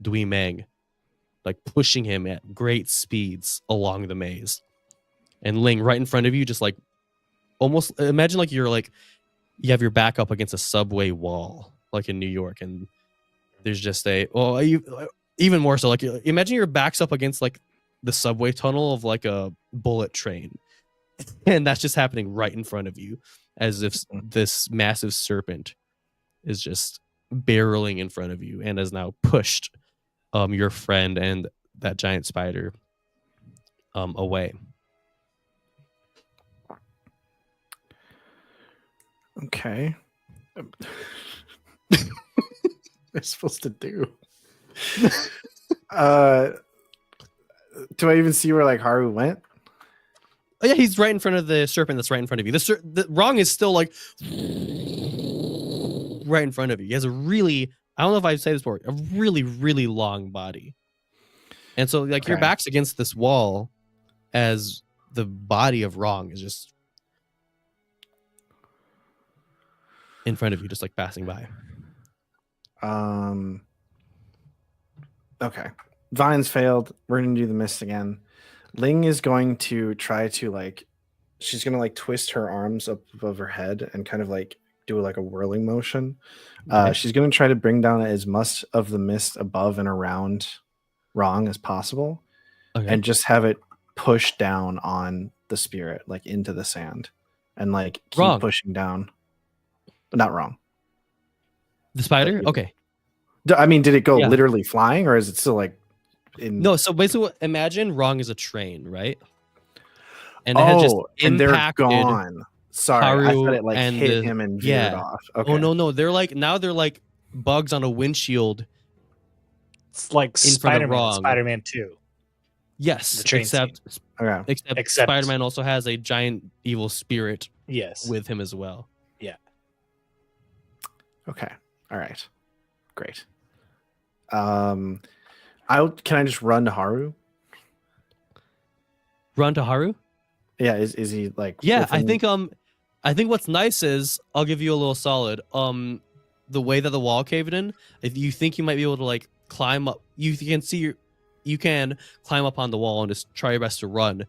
Dui Meng, like pushing him at great speeds along the maze. And Ling right in front of you, just like almost imagine like you're like you have your back up against a subway wall, like in New York, and there's just even more so, like imagine your back's up against like the subway tunnel of like a bullet train, and that's just happening right in front of you, as if this massive serpent is just barreling in front of you and has now pushed your friend and that giant spider away. Okay. What am I supposed to do? Do I even see where like Haru went? Oh yeah, he's right in front of the serpent that's right in front of you. The Wrong is still like right in front of you. He has a really, I don't know if I've said this before, a really, really long body. And so like your Okay. back's against this wall as the body of Wrong is just in front of you, just like passing by. Okay. Vines failed. We're gonna do the mist again. Ling is going to try to like she's gonna like twist her arms up above her head and kind of like do like a whirling motion. Okay. She's going to try to bring down as much of the mist above and around Wrong as possible, Okay. and just have it push down on the spirit, like into the sand, and like keep Wrong. pushing down. But not Wrong. The spider? But, Okay. I mean, did it go Yeah. literally flying, or is it still like in? No, so basically imagine Wrong is a train, right? And it had just and they're impacted gone. Sorry, I Haru thought it like and hit the- him and veered yeah. off. Okay. Oh no, they're like bugs on a windshield. It's like In front of Spider-Man, Wrong. Spider-Man 2. Yes, The train except Okay. except Except- Spider-Man also has a giant evil spirit Yes. with him as well. Okay. All right. Great. Can I just run to Haru? Run to Haru? Yeah. Is he like? Yeah, I within- think what's nice is I'll give you a little solid. The way that the wall caved in, if you think you might be able to like climb up, you can climb up on the wall and just try your best to run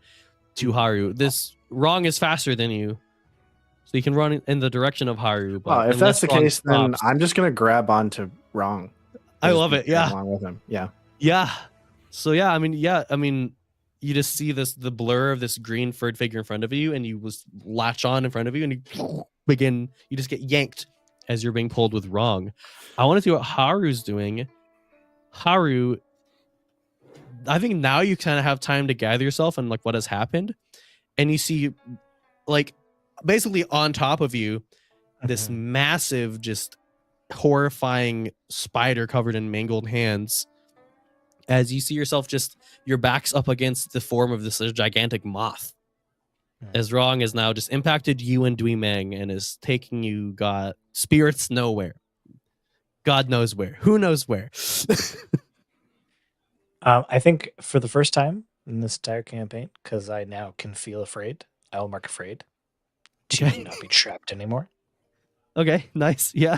to Haru. This Wrong is faster than you, so you can run in the direction of Haru. But Well, if unless that's the Wrong case, then stops- I'm just gonna grab onto Wrong. I Just love be it. Yeah. along with him. Yeah. Yeah. So yeah, I mean, you just see the blur of this green furred figure in front of you, and you just latch on in front of you, and you just get yanked as you're being pulled with Wrong. I want to see what Haru's doing. Haru, I think now you kind of have time to gather yourself and like what has happened, and you see like basically on top of you this massive, just horrifying spider covered in mangled hands. As you see yourself, just your back's up against the form of this gigantic moth. As Wrong has now just impacted you and Dui Meng and is taking you, God, spirits nowhere. God knows where. Who knows where? I think for the first time in this entire campaign, because I now can feel afraid, I will mark afraid to Okay. not be trapped anymore. Okay, nice. Yeah.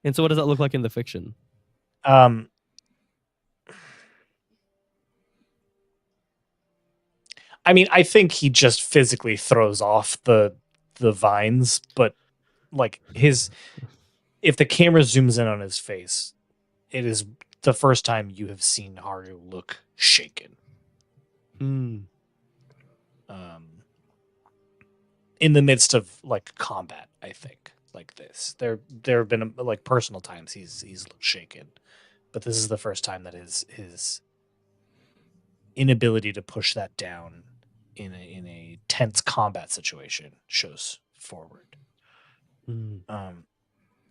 And so what does that look like in the fiction? I mean, I think he just physically throws off the vines, but like if the camera zooms in on his face, it is the first time you have seen Haru look shaken. Hmm. In the midst of like combat, I think like this, there have been like personal times he's looked shaken, but this is the first time that his inability to push that down in a tense combat situation shows forward. Hmm.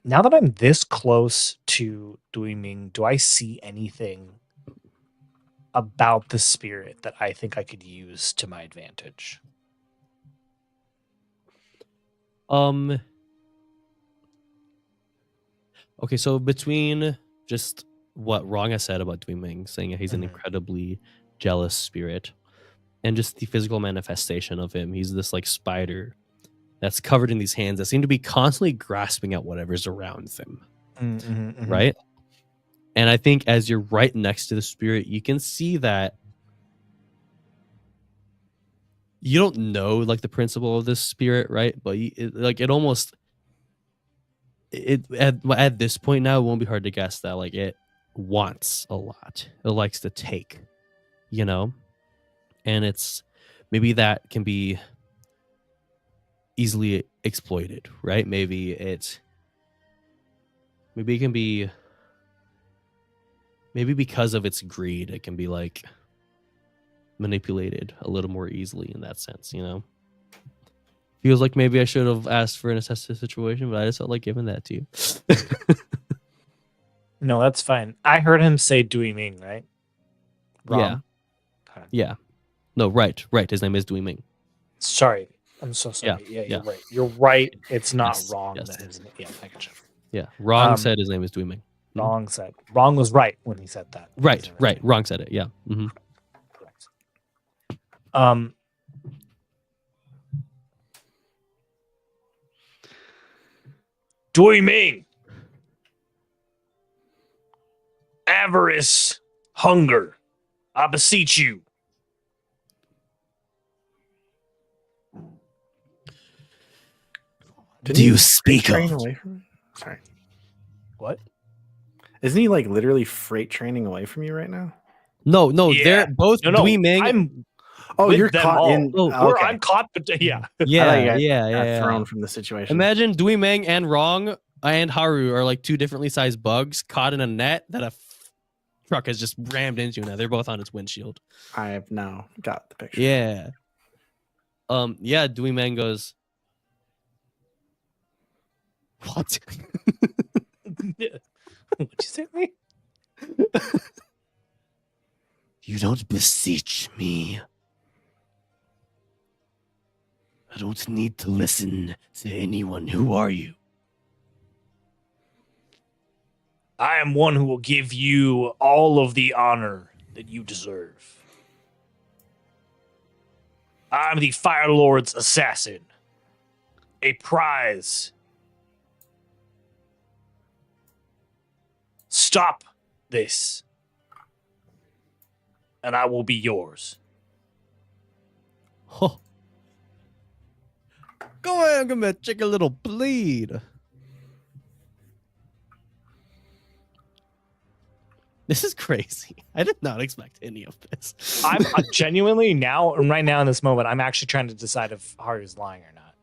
Now that I'm this close to Dui Ming, do I see anything about the spirit that I think I could use to my advantage? Okay, so between just what Wrong has said about Dui Ming, saying that he's an Mhm. incredibly jealous spirit, and just the physical manifestation of him, he's this like spider that's covered in these hands that seem to be constantly grasping at whatever's around them, right? And I think as you're right next to the spirit, you can see that you don't know like the principle of this spirit, right? But it almost at this point now, it won't be hard to guess that like it wants a lot. It likes to take, and it's maybe that can be easily exploited, right? Maybe it can be, maybe because of its greed, it can be like manipulated a little more easily in that sense, Feels like maybe I should have asked for an assessed situation, but I just felt like giving that to you. No, that's fine. I heard him say Dui Ming, right? Wrong? Okay. Yeah. No, right. His name is Dui Ming. Sorry. I'm so sorry. Yeah, yeah. you're right. You're right. It's not Yes, wrong yes. that his yeah, I get you. Yeah. Wrong Um, said his name is Dui Ming. Wrong said. Wrong was right when he said that. Right. Wrong said it. Yeah. Mm-hmm. Correct. Dui Ming. Avarice, hunger. I beseech you. Didn't do he you freight speak train of? away from me? Sorry. What? Isn't he like literally freight training away from you right now? No, Yeah. they're both No, Dui Meng. I'm Oh, with you're them caught all. in. Oh, Or okay. I'm caught, but yeah. I thought Yeah, you got, yeah. thrown from the situation. Imagine Dui Meng and Rong and Haru are like two differently sized bugs caught in a net that a truck has just rammed into. Now they're both on its windshield. I have now got the picture. Yeah. Yeah, Dui Meng goes, what? What'd you say to me? You don't beseech me. I don't need to listen to anyone. Who are you? I am one who will give you all of the honor that you deserve. I'm the Fire Lord's assassin. A prize. Stop this. And I will be yours. Oh. Go ahead, I'm gonna check a little bleed. This is crazy. I did not expect any of this. I'm genuinely right now in this moment, I'm actually trying to decide if Haru's lying or not.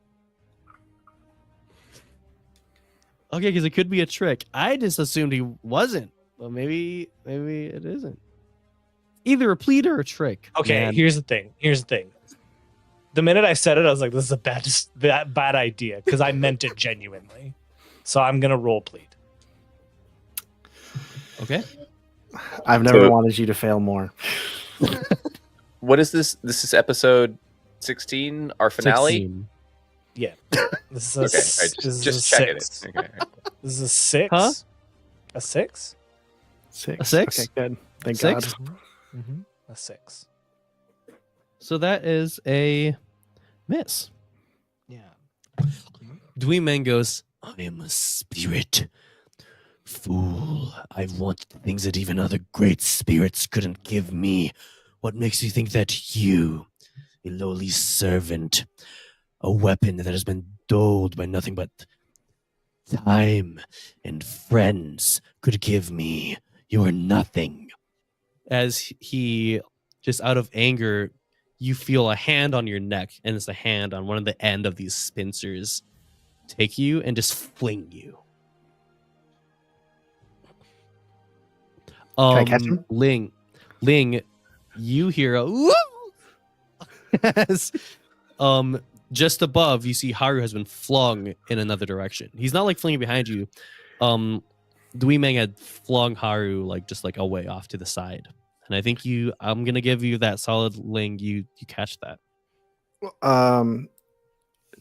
Okay, because it could be a trick. I just assumed he wasn't. Well, maybe it isn't. Either a plead or a trick. Okay, man. here's the thing. The minute I said it, I was like, this is a bad idea because I meant it genuinely. So I'm going to role plead. Okay. I've never So- wanted you to fail more. What is this? This is episode 16, our finale. 16. Yeah. This is a, Okay, this is just a checking six. it. Okay. This is a 6. Huh? A 6? 6. A 6? Okay, good. Thank 6? God. Mm-hmm. A 6. So that is a miss. Yeah. Dui Meng goes, I am a spirit. Fool, I want things that even other great spirits couldn't give me. What makes you think that you, a lowly servant, a weapon that has been doled by nothing but time and friends, could give me? You are nothing. as he just out of anger, you feel a hand on your neck, and it's a hand on one of the end of these pincers take you and just fling you. Can I catch him? Ling, you hear a woo! As, just above, you see Haru has been flung in another direction. He's not like flinging behind you. Dui Meng had flung Haru just away off to the side. And I think I'm gonna give you that solid, Ling. You catch that.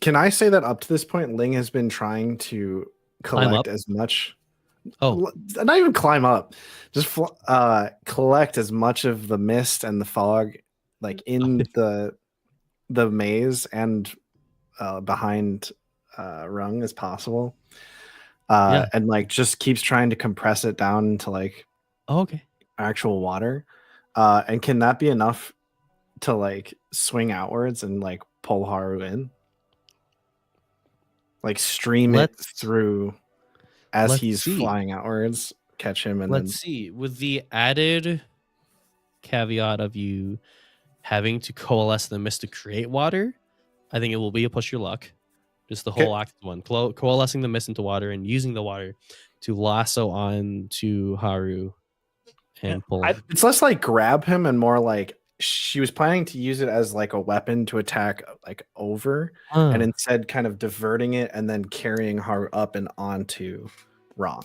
Can I say that up to this point, Ling has been trying to Climb collect up? as much. Oh, Not even climb up, just collect as much of the mist and the fog, in the maze and behind Rung as possible. Yeah. And just keeps trying to compress it down into okay. actual water. And can that be enough to swing outwards and pull Haru in? Stream it through as let's he's see. flying outwards, catch him, and Let's see. With the added caveat of you having to coalesce the mist to create water, I think it will be a push your luck. Just the whole act one. Coalescing the mist into water and using the water to lasso on to Haru and pull him. it's less grab him and more she was planning to use it as a weapon to attack over, and instead kind of diverting it and then carrying Haru up and onto Rong.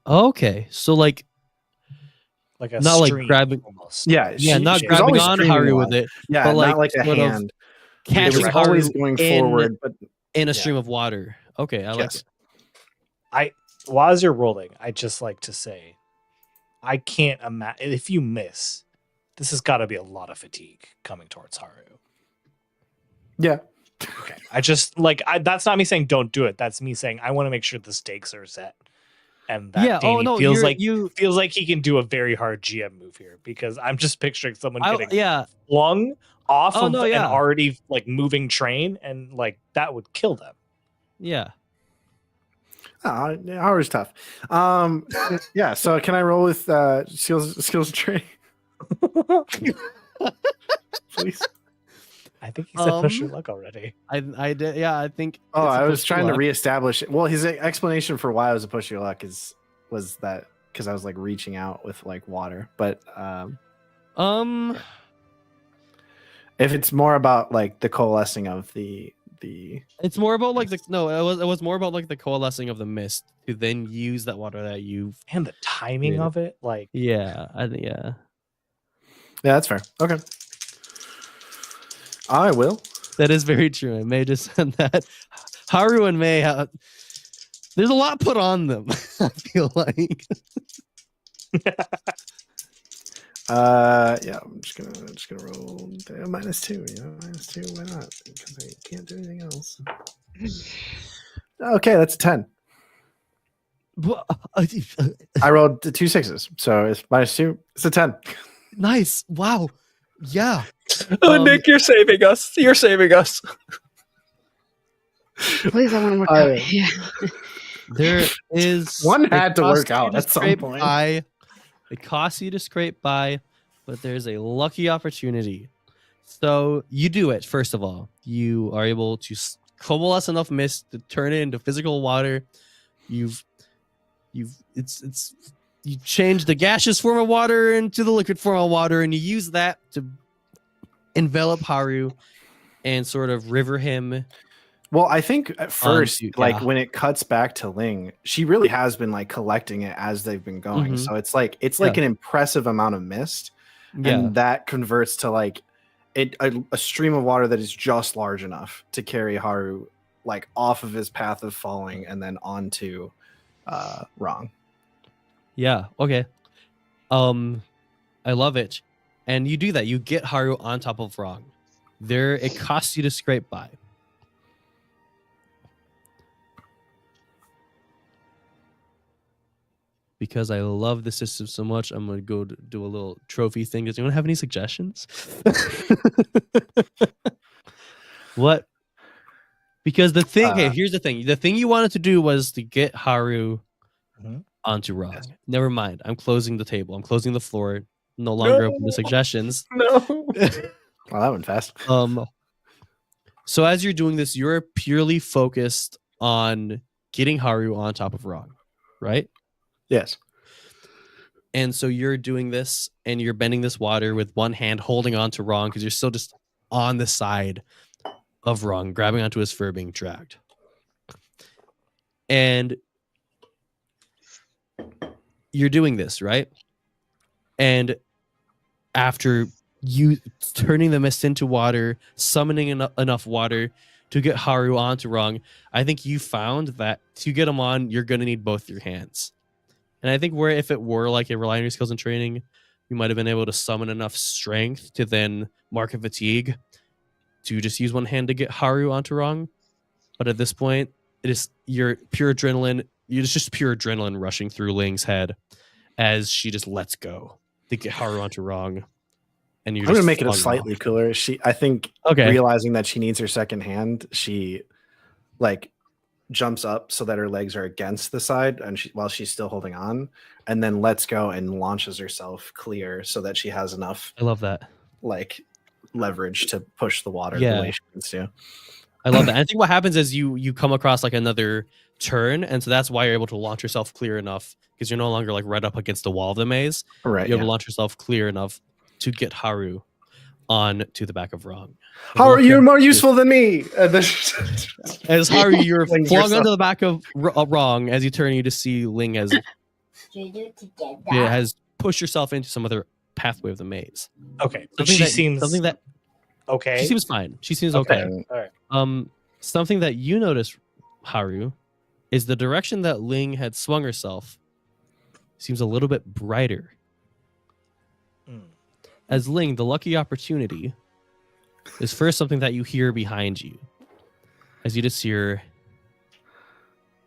Okay. So Like a not stream, grabbing. almost. Yeah, Not she was grabbing always on streaming Haru a with lot. it, Yeah, but not like a sort of hand. It catching was Haru always going forward, but in a stream of water. Okay, I like yes. it. While as you're rolling, I just like to say, I can't imagine if you miss. This has got to be a lot of fatigue coming towards Haru. Yeah. Okay, I just that's not me saying don't do it. That's me saying I want to make sure the stakes are set, and that Danny feels like he can do a very hard GM move here because I'm just picturing someone getting flung off of an already moving train, and that would kill them. Yeah. Haru's tough. Yeah. So can I roll with skills training, please? I think he said push your luck already. I did. Yeah, I think. Oh, it's a I was push trying to luck. reestablish it. Well, his explanation for why it was a push your luck was that because I was like reaching out with like water, but if it's more about like the coalescing of the It's more about like the no. It was more about like the coalescing of the mist to then use that water that you've. And the timing Yeah. of it, like Yeah, yeah. yeah, that's fair. Okay, I will. That is very true. And May just said that. Haru and May have. There's a lot put on them. I feel like. Yeah, I'm just gonna roll -2. You know, -2. Why not? Because I can't do anything else. Okay, that's a 10. I rolled 2 6s, so it's -2. It's a 10. Nice. Wow. Yeah. Oh, Nick, you're saving us. You're saving us. Please, I want to work out. Yeah. There is One it had to costs work you out to at some scrape point. by. It costs you to scrape by, but there's a lucky opportunity. So you do it. First of all, you are able to coalesce enough mist to turn it into physical water. You change the gaseous form of water into the liquid form of water, and you use that to envelop Haru and sort of river him. Well, I think at first, yeah. like when it cuts back to Ling, she really has been like collecting it as they've been going. Mhm. So it's like an impressive amount of mist, Yeah. and that converts to like a stream of water that is just large enough to carry Haru like off of his path of falling and then onto Wrong. Yeah. Okay. I love it. And you do that. You get Haru on top of Wrong. It costs you to scrape by. Because I love the system so much, I'm going to go do a little trophy thing. Does anyone have any suggestions? What? Because the thing, hey, here's the thing. The thing you wanted to do was to get Haru onto Wrong. Yes. Never mind. I'm closing the table. I'm closing the floor. No longer open to suggestions. No. Well, that went fast. So as you're doing this, you're purely focused on getting Haru on top of Wrong, right? Yes. And so you're doing this and you're bending this water with one hand holding on to Wrong because you're still just on the side of Wrong, grabbing onto his fur, being dragged. And you're doing this, right? And after you turning the mist into water, summoning enough water to get Haru onto Wrong, I think you found that to get him on, you're going to need both your hands. And I think if it were like a relying on your skills and training, you might have been able to summon enough strength to then mark a fatigue to just use one hand to get Haru onto Wrong. But at this point, it's just pure adrenaline rushing through Ling's head as she just lets go to get Haru onto Wrong. And I'm going to make it a slightly cooler. I think realizing that she needs her second hand, she like jumps up so that her legs are against the side and while she's still holding on, and then lets go and launches herself clear so that she has enough. I love that. Like leverage to push the water the way she needs to. I love that. And I think what happens is you come across like another turn, and so that's why you're able to launch yourself clear enough because you're no longer like right up against the wall of the maze. Right. You're able to launch yourself clear enough to get Haru on to the back of Wrong. How are you more useful than me? As Haru, you're flung onto the back of Wrong. As you turn, you just see Ling has pushed yourself into some other pathway of the maze. Okay, but she seems okay. She seems fine. She seems okay. All right. Something that you notice, Haru, is the direction that Ling had swung herself seems a little bit brighter. As Ling, the lucky opportunity is first something that you hear behind you. As you just hear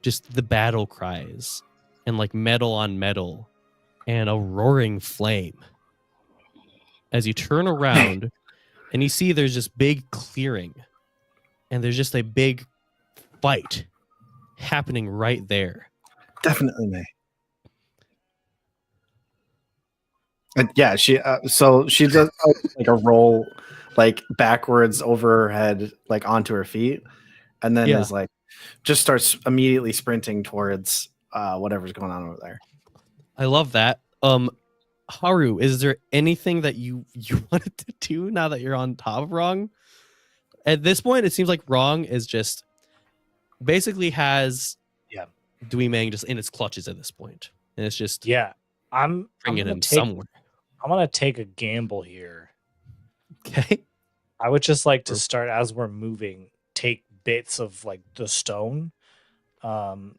just the battle cries and like metal on metal and a roaring flame. As you turn around and you see there's this big clearing and there's just a big fight happening right there. Definitely May. And yeah, so she does like a roll like backwards over her head, like onto her feet, and then is like just starts immediately sprinting towards whatever's going on over there. I love that. Haru, is there anything that you wanted to do now that you're on top of Wrong? At this point, it seems like Wrong is just basically has Dui Meng just in its clutches at this point, and it's just I'm bringing him somewhere. I'm gonna take a gamble here. Okay. I would just like to start as we're moving, take bits of like the stone, and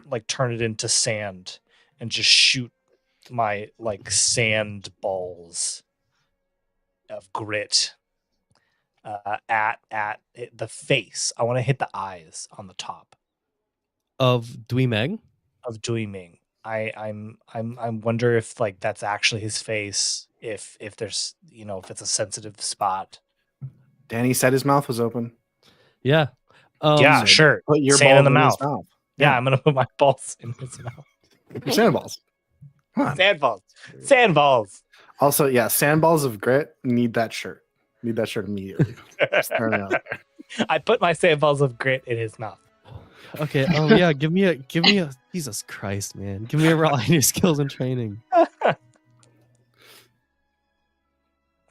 like turn it into sand, and just shoot my like sand balls of grit at the face. I want to hit the eyes on the top Of Dui Meng? Of Dui Ming. I wonder if like that's actually his face. If there's if it's a sensitive spot. Danny said his mouth was open. Yeah. Yeah, sure. Put your sand balls in the his mouth. Yeah, I'm gonna put my balls in his mouth. Sand balls. Come on. Sand balls. Sand balls. Also, yeah, sand balls of grit. Need that shirt. Need that shirt immediately. Just throwing it out there. I put my sand balls of grit in his mouth. Okay. Yeah. Give me a. Jesus Christ, man! Give me a roll on your skills and training.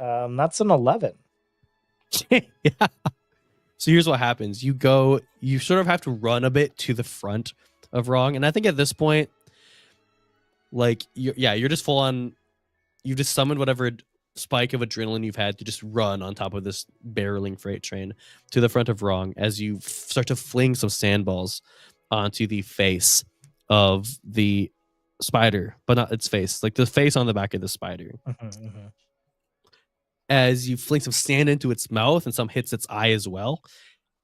That's an 11. Yeah. So here's what happens. You sort of have to run a bit to the front of Wrong, and I think at this point, like you're just full on. You just summoned whatever spike of adrenaline you've had to just run on top of this barreling freight train to the front of Wrong as you start to fling some sandballs onto the face of the spider, but not its face, like the face on the back of the spider. As you fling some sand into its mouth and some hits its eye as well.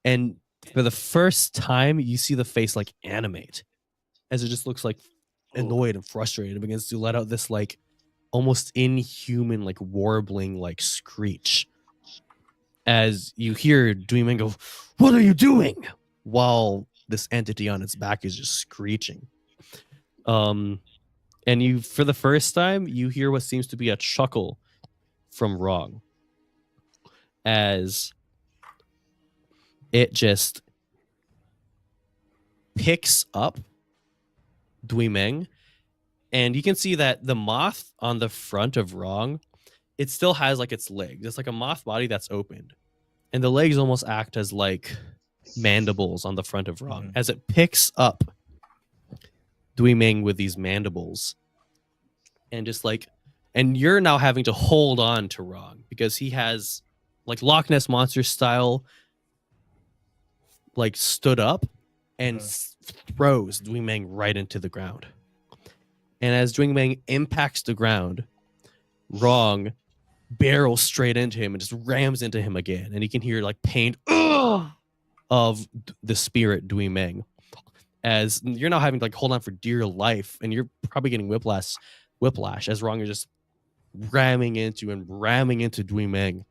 And for the first time, you see the face like animate as it just looks like annoyed and frustrated and begins to let out this like almost inhuman, like warbling, like screech. As you hear Dui Meng go, "What are you doing?" while this entity on its back is just screeching. And you, for the first time, you hear what seems to be a chuckle from Wrong as it just picks up Dui Meng, and you can see that the moth on the front of Wrong, it still has like its legs. It's like a moth body that's opened, and the legs almost act as like mandibles on the front of Wrong as it picks up Dui Meng with these mandibles, and just like, and you're now having to hold on to Wrong because he has like Loch Ness Monster style, like stood up and throws Dui Meng right into the ground. And as Dui Meng impacts the ground, Wrong barrels straight into him and just rams into him again. And you can hear like pain of the spirit Dui Meng. As you're now having to like hold on for dear life, and you're probably getting whiplash as Wrong is just ramming into Dui Meng.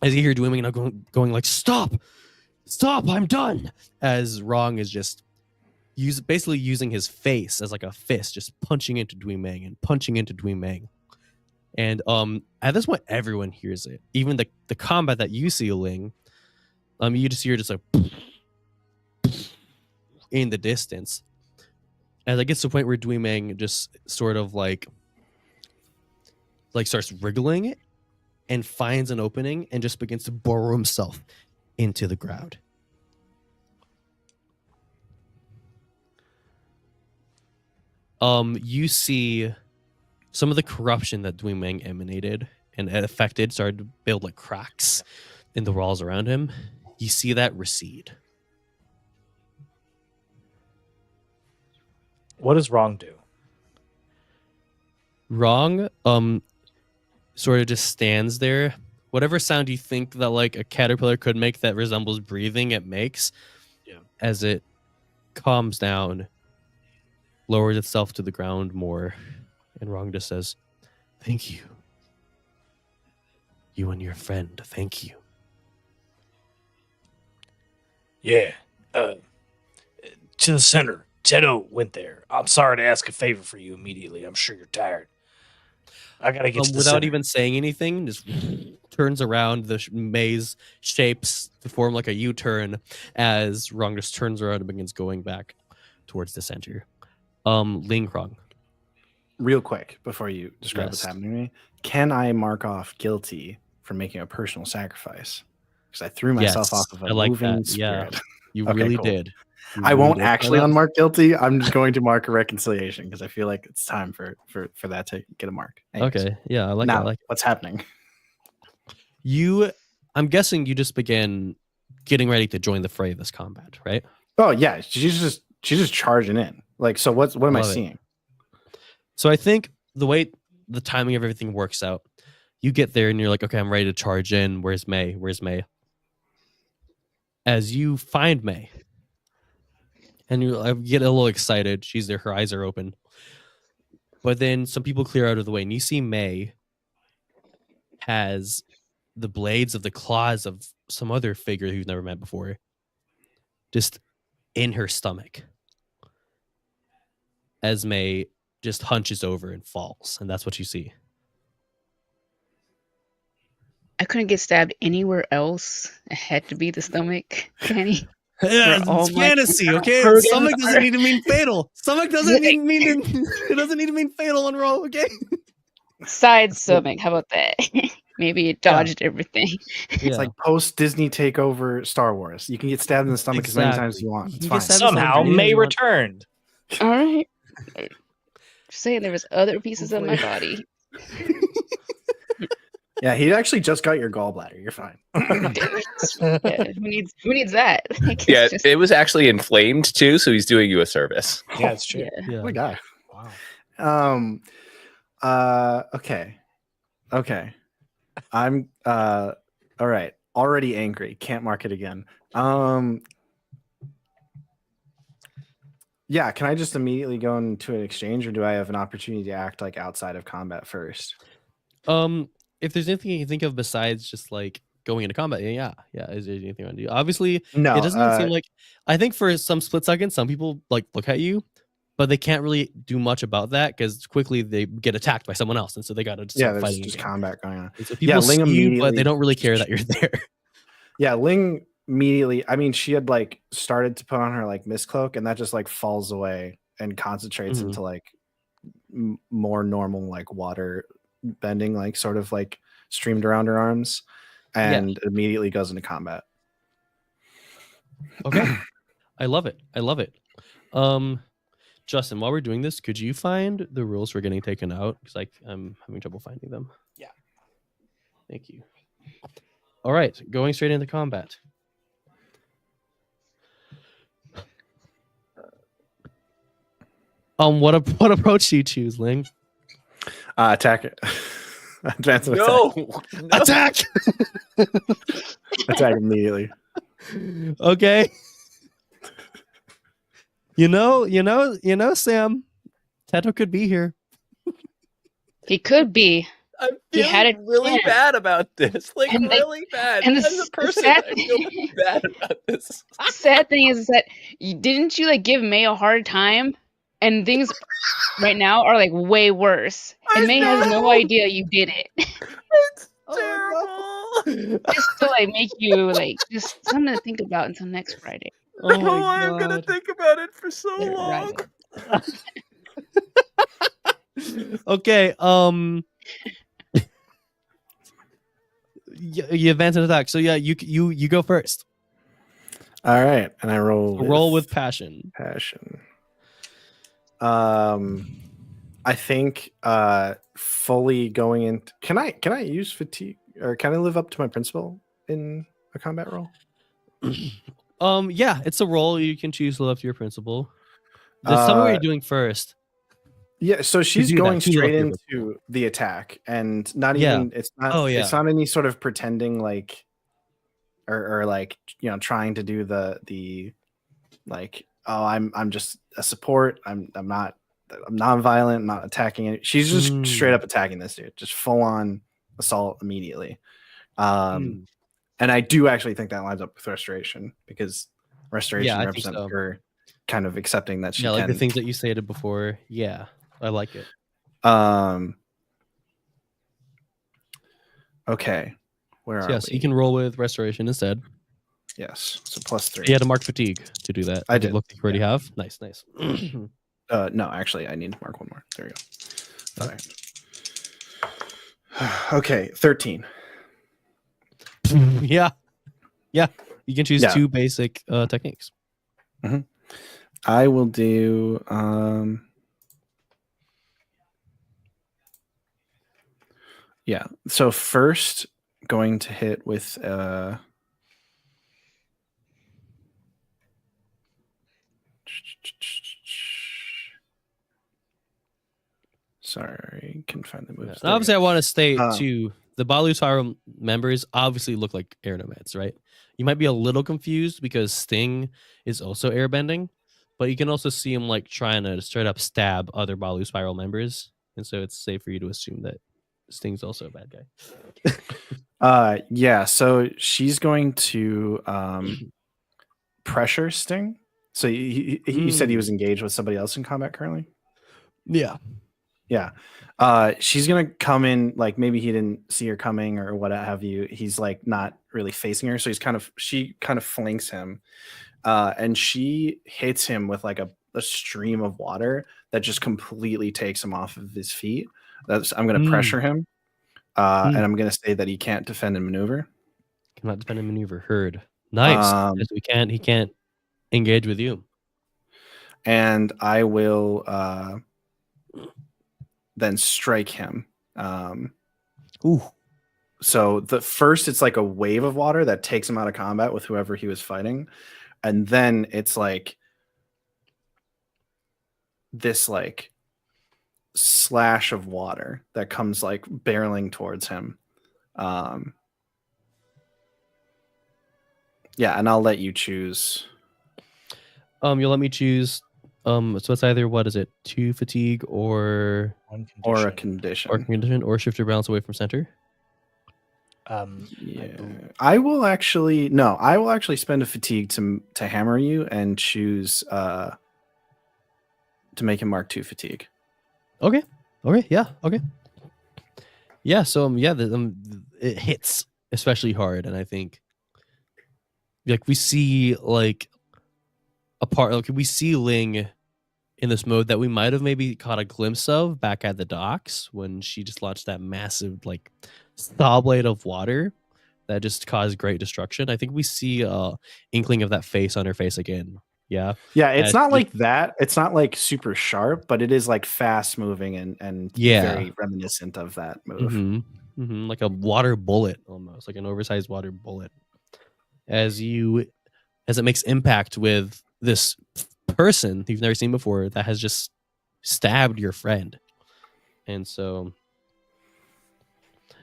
As you hear Dui Meng now going like, stop, I'm done. As Wrong is just basically using his face as like a fist, just punching into Dui Meng. And at this point, everyone hears it. Even the combat that you see, Ling, you just hear just like in the distance. As it gets to the point where Dui Meng just sort of like starts wriggling it and finds an opening and just begins to burrow himself into the ground. You see some of the corruption that Dui Meng emanated and affected started to build like cracks in the walls around him. You see that recede. What does Wrong do? Wrong sort of just stands there. Whatever sound you think that like a caterpillar could make that resembles breathing, it makes. Yeah. As it calms down, lowers itself to the ground more, and Wrong just says, "Thank you. You and your friend, thank you." Yeah. to the center. Teto went there. I'm sorry to ask a favor for you immediately. I'm sure you're tired. I gotta get to the Without center. even saying anything, just turns around. The maze shapes to form like a U-turn as Rong just turns around and begins going back towards the center. Ling Krong. Real quick before you describe what's Yes. happening to me, can I mark off guilty for making a personal sacrifice? Because I threw myself Yes, off of a I like moving that. Yeah. spirit. You Okay, really cool. did. You I really won't did. actually That was- unmark guilty. I'm just going to mark a reconciliation because I feel like it's time for that to get a mark. Anyways, Okay. Yeah, I like now it. I like it. what's happening? I'm guessing you just began getting ready to join the fray of this combat, right? Oh yeah, she's just charging in. Like, so what am I Love it. seeing? So I think the way the timing of everything works out, you get there and you're like, okay, I'm ready to charge in. Where's May? Where's May? As you find May, and you get a little excited. She's there. Her eyes are open. But then some people clear out of the way, and you see May has the blades of the claws of some other figure you've never met before, just in her stomach. As May just hunches over and falls, and that's what you see. I couldn't get stabbed anywhere else. It had to be the stomach, Danny. Yeah, all it's my fantasy, okay? organs Stomach doesn't are- need to mean fatal. Stomach doesn't mean it doesn't need to mean fatal on roll, okay? Side stomach. How about that? Maybe it dodged everything. It's like post Disney takeover Star Wars. You can get stabbed in the stomach as many times as you want. You It's can get fine. stabbed in the stomach Somehow as many May times you want. returned. All right. Just saying, there was other pieces of my body. Yeah, he actually just got your gallbladder. You're fine. Yeah, who needs that? Like, it's Yeah, just- it was actually inflamed too, so he's doing you a service. Yeah, it's true. yeah. Yeah. What a guy. Wow. Okay. I'm all right. Already angry. Can't mark it again. Yeah, can I just immediately go into an exchange, or do I have an opportunity to act like outside of combat first? If there's anything you can think of besides just like going into combat, yeah. Is there anything you want to do? Obviously, No, it doesn't seem like. I think for some split seconds, some people like look at you, but they can't really do much about that because quickly they get attacked by someone else, and so they got to start there's fighting just again. combat going on. And so people Ling see you, but immediately- they don't really care that you're there. Yeah, Ling immediately. I mean, she had like started to put on her like mist cloak, and that just like falls away and concentrates Mhm. into like more normal like water bending, like sort of like streamed around her arms, and immediately goes into combat. Okay, I love it. Justin, while we're doing this, could you find the rules for getting taken out? Because I'm having trouble finding them. Yeah. Thank you. All right, going straight into combat. What approach do you choose, Ling? Attack it. Advance and No, Attack! attack immediately. Okay. You know, Sam. Teto could be here. He could be. I'm He had feeling it really planned. bad about this. Like And, like, really bad. and the As a s- person, sad I feel thing- bad about this. The sad thing is that didn't you like give May a hard time, and things right now are like way worse, and I May has no know. idea you did it. It's Oh terrible. Just to like make you like just something to think about until next Friday. Oh Oh, my I'm gonna God. think about it for so Yeah, long. right. Okay. You advance and attack. So yeah, you go first. All right, and I roll With passion. passion. I think fully going in. Can I use fatigue, or can I live up to my principal in a combat roll? Yeah, it's a roll. You can choose to live up to your principal. Tell me what you're doing first. Yeah, so she's do that, going to live up straight to your into the attack, and not Yeah. even it's not Oh, yeah. it's not any sort of pretending like or like trying to do the like, oh, I'm just a support. I'm non-violent, not attacking it. She's just straight up attacking this dude, just full on assault immediately. And I do actually think that lines up with restoration, because restoration Yeah, I think represents so. her kind of accepting that she Yeah, like can. the things that you stated before. Yeah, I like it. Okay, where So, are yeah, so we? you can roll with restoration instead. Yes, so +3. You had to mark fatigue to do that. I Did did, look like you already have. Nice, nice. No, actually, I need to mark one more. There you go. Okay, 13. Yeah. You can choose Yeah. 2 basic techniques. I will do. Yeah. So first, going to hit with. Sorry, can find the moves. And obviously, I want to state Um, too, the Balu Spiral members obviously look like air nomads, right? You might be a little confused because Sting is also airbending, but you can also see him like trying to straight up stab other Balu Spiral members, and so it's safe for you to assume that Sting's also a bad guy. Yeah. So she's going to pressure Sting. So you said he was engaged with somebody else in combat currently. Yeah. Yeah. She's gonna come in, like maybe he didn't see her coming or what have you. He's like not really facing her, so she kind of flanks him, and she hits him with like a stream of water that just completely takes him off of his feet. I'm gonna pressure him, and I'm gonna say that he can't defend and maneuver. Cannot defend and maneuver. Heard. Nice. Because he can't engage with you. And I will then strike him. Ooh. So the first, it's like a wave of water that takes him out of combat with whoever he was fighting, and then it's like this like slash of water that comes like barreling towards him. Yeah, and I'll let you choose. You'll let me choose. So it's either, what is it, 2 fatigue or a condition, or shift your balance away from center. Yeah, I will actually spend a fatigue to hammer you and choose to make him mark 2 fatigue. Okay. Yeah. Okay. Yeah. So it hits especially hard, and I think like we see like we see Ling in this mode that we might have maybe caught a glimpse of back at the docks when she just launched that massive like saw blade of water that just caused great destruction. I think we see a inkling of that face on her face again. Yeah. It's not like that. It's not like super sharp, but it is like fast moving and very reminiscent of that move. Like a water bullet, almost like an oversized water bullet. As it makes impact with this person you've never seen before that has just stabbed your friend. And so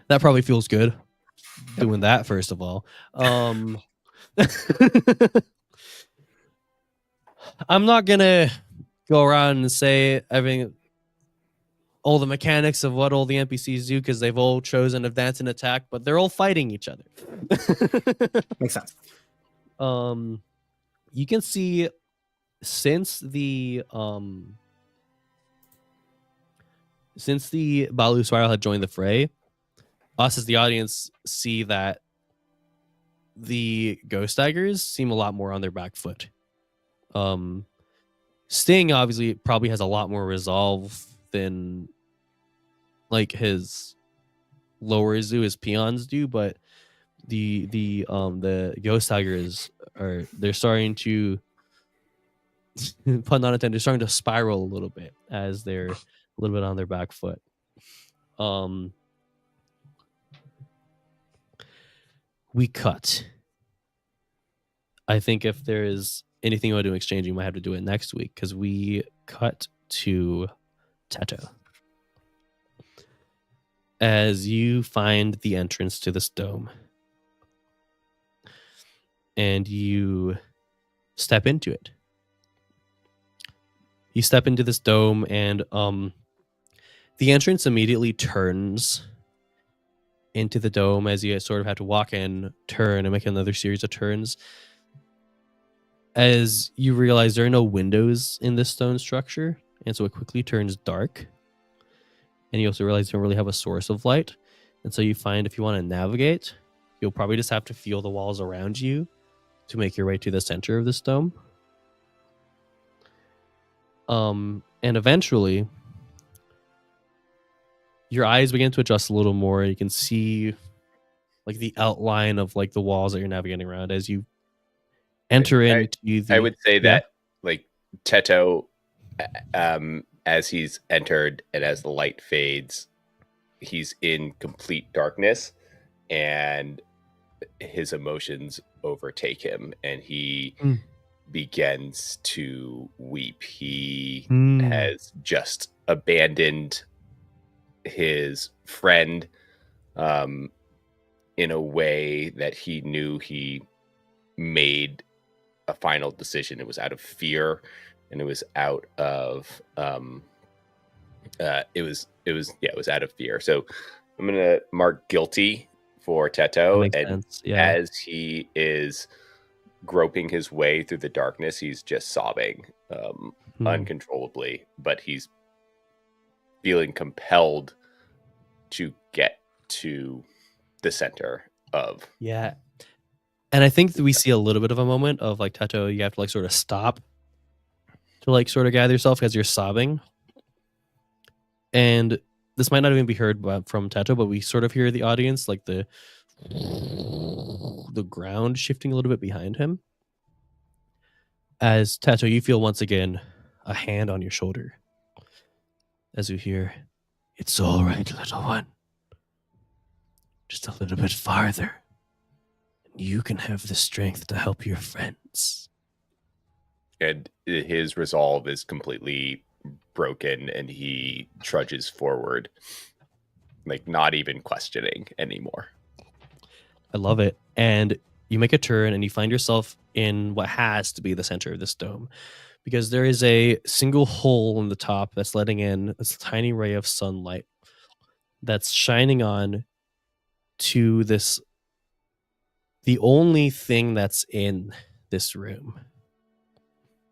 that probably feels good doing that, first of all. I'm not gonna go around and say all the mechanics of what all the NPCs do, because they've all chosen advance and attack, but they're all fighting each other. Makes sense. You can see since the Balu Spiral had joined the fray, us as the audience see that the Ghost Daggers seem a lot more on their back foot. Sting obviously probably has a lot more resolve than like his lower zoo, his peons do, but the Ghost Daggers they're starting to pun not intended, they're starting to spiral a little bit as they're a little bit on their back foot. We cut. I think if there is anything you want to do in exchange, you might have to do it next week, because we cut to Teto as you find the entrance to this dome, and you step into it. You step into this dome, and the entrance immediately turns into the dome as you sort of have to walk in, turn, and make another series of turns. as you realize there are no windows in this stone structure, and so it quickly turns dark. And you also realize you don't really have a source of light. And so you find if you want to navigate, you'll probably just have to feel the walls around you to make your way to the center of this dome. And eventually, your eyes begin to adjust a little more. You can see like the outline of like the walls that you're navigating around as you enter into the. I would say that like Teto, as he's entered and as the light fades, he's in complete darkness, and his emotions overtake him, and he begins to weep. He has just abandoned his friend in a way that he knew he made a final decision. It was out of fear, and it was out of it was out of fear. So I'm gonna mark guilty for Teto, and as he is groping his way through the darkness, he's just sobbing uncontrollably, but he's feeling compelled to get to the center of and I think that we see a little bit of a moment of like Teto, you have to like sort of stop to like sort of gather yourself as you're sobbing. And this might not even be heard from Teto, but we sort of hear the audience, like the ground shifting a little bit behind him. As Teto, you feel once again a hand on your shoulder. As you hear, "It's all right, little one. Just a little bit farther, and you can have the strength to help your friends." And his resolve is completely broken, and he trudges forward, like not even questioning anymore. I love it. And you make a turn and you find yourself in what has to be the center of this dome, because there is a single hole in the top that's letting in this tiny ray of sunlight that's shining on to this, the only thing that's in this room,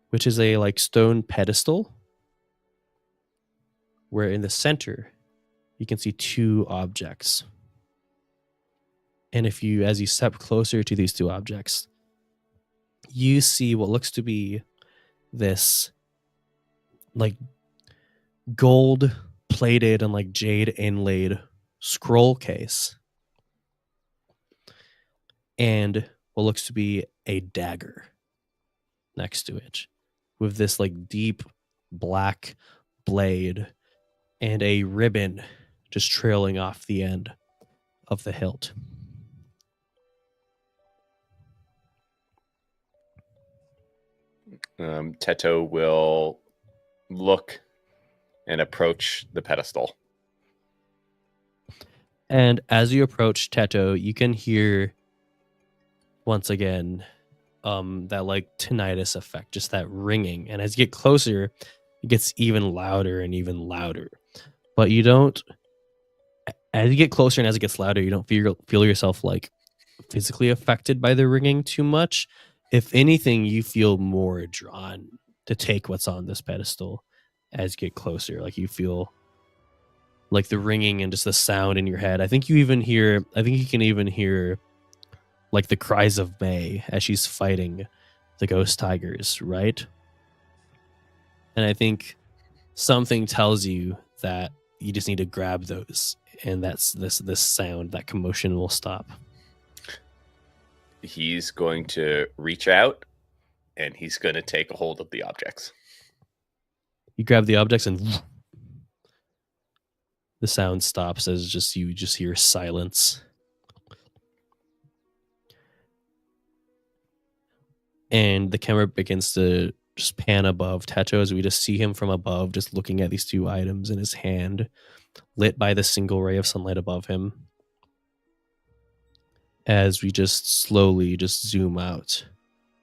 which is a like stone pedestal where in the center you can see two objects. And if you, as you step closer to these two objects, you see what looks to be this like gold plated and like jade inlaid scroll case, and what looks to be a dagger next to it with this like deep black blade and a ribbon just trailing off the end of the hilt. Teto will look and approach the pedestal. And as you approach Teto, you can hear once again that like tinnitus effect, just that ringing. And as you get closer, it gets even louder and even louder. But you don't, as you get closer and as it gets louder, you don't feel yourself like physically affected by the ringing too much. If anything, you feel more drawn to take what's on this pedestal as you get closer. Like you feel like the ringing and just the sound in your head. I think you can even hear like the cries of May as she's fighting the ghost tigers, right? And I think something tells you that you just need to grab those, and that's this sound, that commotion will stop. He's going to reach out and he's going to take a hold of the objects. You grab the objects and the sound stops as you just hear silence. And the camera begins to just pan above Teto as we just see him from above, just looking at these two items in his hand, lit by the single ray of sunlight above him. As we just slowly just zoom out,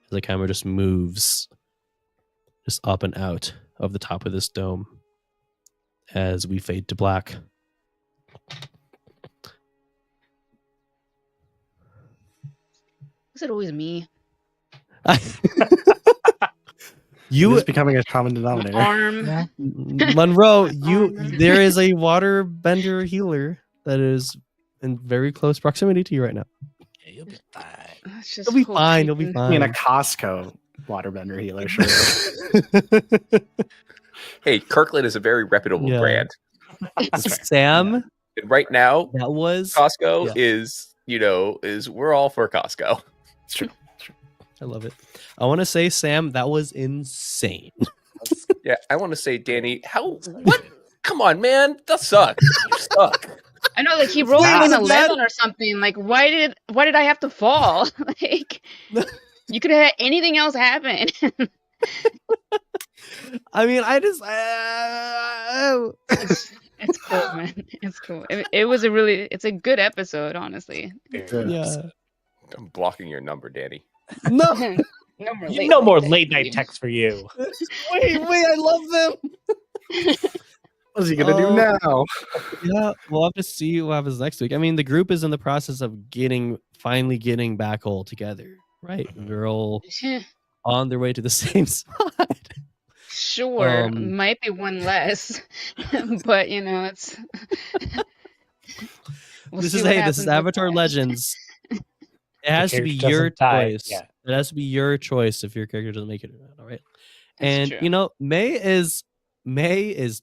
as the camera just moves just up and out of the top of this dome as we fade to black. Was it always me? You It's becoming a common denominator. Arm. Monroe, Armor. there is a water bender healer that is in very close proximity to you right now. Yeah, you'll be fine. Let's just You'll be hope fine. he You'll be can- I mean, a fine. Costco waterbender healer, sure. Hey, Kirkland is a very reputable Yeah. brand. That's fair. Sam, And right now, that was Costco yeah. is we're all for Costco. It's true. I love it. I want to say, Sam, that was insane. Yeah, I want to say, Danny, what? Come on, man, that sucks. You suck. I know, like he rolled Wait, like was an it bad? 11 or something. Like, why did I have to fall? Like, you could have had anything else happen. I mean, It's cool, man. It's cool. It's a good episode, honestly. Very yeah. upset. I'm blocking your number, Danny. No, No more late night texts for you. wait, I love them. What's he gonna do now? Yeah, we'll have to see what happens next week. I mean, the group is in the process of finally getting back all together, right? They're all on their way to the same spot. Sure, might be one less, but it's. We'll This see is what this happens is with Avatar that. Legends. It has to be character your doesn't die, choice. yeah. It has to be your choice if your character doesn't make it or not. All right. That's And true. May is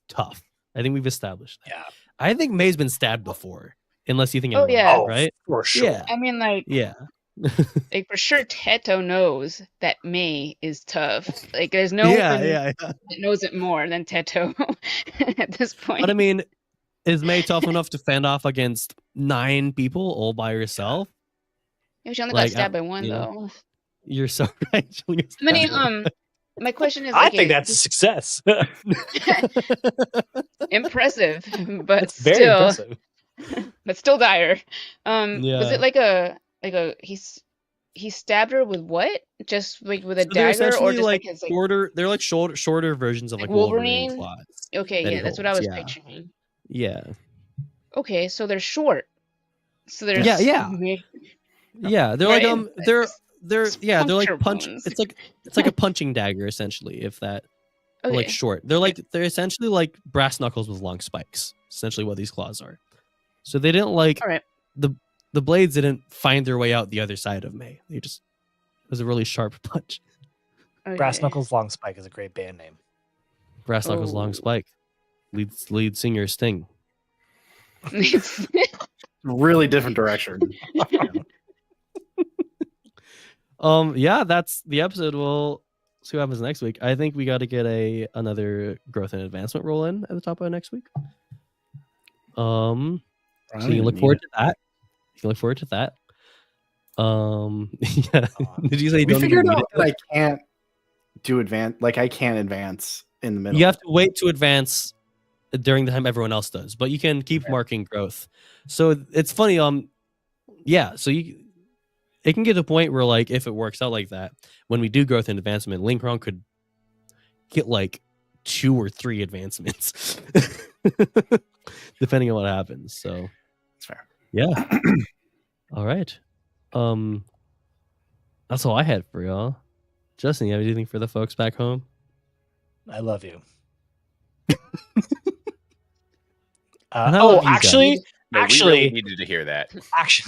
tough. I think we've established that. Yeah. I think May's been stabbed before, unless you think Oh, I'm wrong, yeah. right? For sure. Yeah. I mean, like for sure, Teto knows that May is tough. Like, there's no one yeah. that knows it more than Teto at this point. But I mean, is May tough enough to fend off against 9 people all by herself? Yeah, she only like, got stabbed by one, you know, though. You're so right. She only gets I mean, stabbed. my question is, I okay, think that's a success. impressive, but That's very still, impressive. but still dire. Was Yeah. it like a he stabbed her with what? Just like with a So they're dagger, or essentially just like his like shorter. They're like shorter versions of Like like Wolverine Wolverine? claws. okay, that he yeah, that's what I holds, was yeah. picturing. Yeah, Okay, so they're short. So there's Yeah. yeah. They're Right, like they're they're like puncture punch. wounds. It's like a punching dagger essentially. If that okay. like short, they're essentially like brass knuckles with long spikes. Essentially, what these claws are. So they didn't like All right. the blades didn't find their way out the other side of May. It was a really sharp punch. Brass Okay. Knuckles Long Spike is a great band name. Brass knuckles, long Oh. spike. Lead singer Sting. Really different direction. Yeah, that's the episode. We'll see what happens next week. I think we got to get another growth and advancement roll in at the top of next week. So you can look forward to that. You can look forward to that. Yeah. Did you say We don't figured even read out that I can't do advance. Like I can't advance in the middle. You have to wait to advance during the time everyone else does, but you can keep marking growth. So it's funny. Yeah. So it can get to a point where, like, if it works out like that, when we do growth and advancement, Linkron could get like 2 or 3 advancements, depending on what happens. So That's fair. yeah. All right. That's all I had for y'all. Justin, you have anything for the folks back home? I love you. And I love you guys. actually, No, we Actually- really needed to hear that.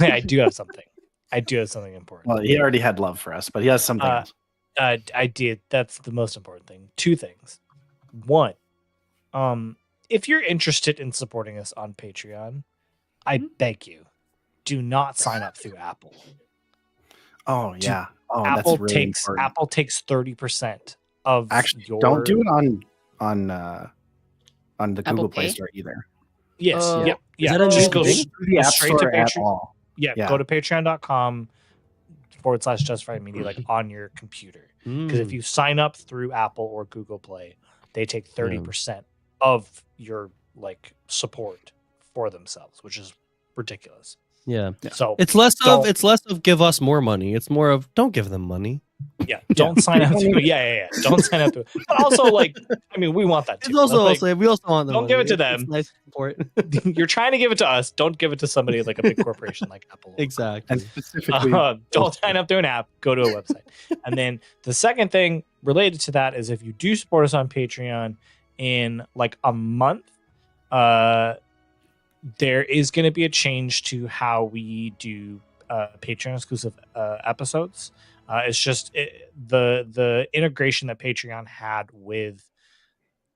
I do have something. I do have something important. Well, he already had love for us, but he has something else. I did. That's the most important thing. 2 things. 1, if you're interested in supporting us on Patreon, I beg you, do not sign up through Apple. Oh yeah. Oh, Apple that's really takes important. Apple takes 30% of Actually, your. don't do it on the Apple Google Play Pay? Store either. Yes. Oh. Yep. Is Yeah. that a Just new go thing? The App straight to Store at Patreon. all. Yeah, Yeah. go to patreon.com/Justified Media, like on your computer. Because if you sign up through Apple or Google Play, they take 30% of your like support for themselves, which is ridiculous. Yeah. So It's less Don't- of give us more money. It's more of don't give them money. Yeah, don't sign up to it. Yeah. Don't sign up to it. But also, like, I mean, we want that too. It's also, Like, we also want the don't money. give it to It's them. nice support. You're trying to give it to us. Don't give it to somebody like a big corporation like Apple. Exactly. And specifically, Don't sign up to an app. Go to a website. And then the second thing related to that is if you do support us on Patreon in like a month, there is going to be a change to how we do Patreon exclusive episodes. It's just the integration that Patreon had with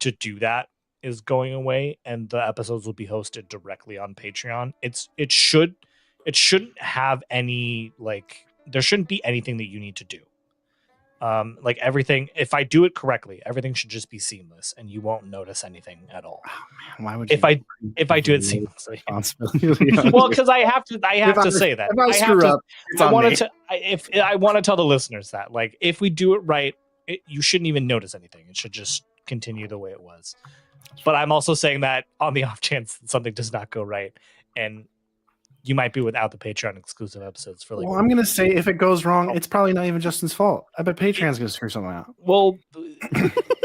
to do that is going away, and the episodes will be hosted directly on Patreon. It shouldn't have any, like, there shouldn't be anything that you need to do. Like everything, if I do it correctly, everything should just be seamless, and you won't notice anything at all. Man, why would If I do it seamlessly? Well, because I have to say that. If I screw up, it's on me. I want to tell the listeners that, like, if we do it right, you shouldn't even notice anything. It should just continue the way it was. But I'm also saying that on the off chance that something does not go right, and you might be without the Patreon exclusive episodes for like. Well, I'm gonna say if it goes wrong, it's probably not even Justin's fault. I bet Patreon's gonna screw something out. Well,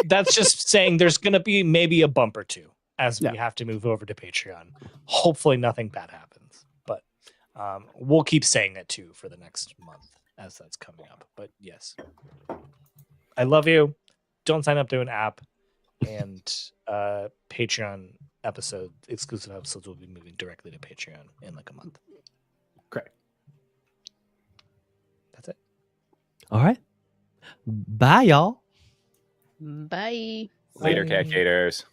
that's just saying there's gonna be maybe a bump or two as we have to move over to Patreon. Hopefully, nothing bad happens, but we'll keep saying it too for the next month as that's coming up. But yes, I love you. Don't sign up to an app, and Patreon exclusive episodes will be moving directly to Patreon in like a month. Great. That's it. All right. Bye, y'all. Bye. Later, cat caters.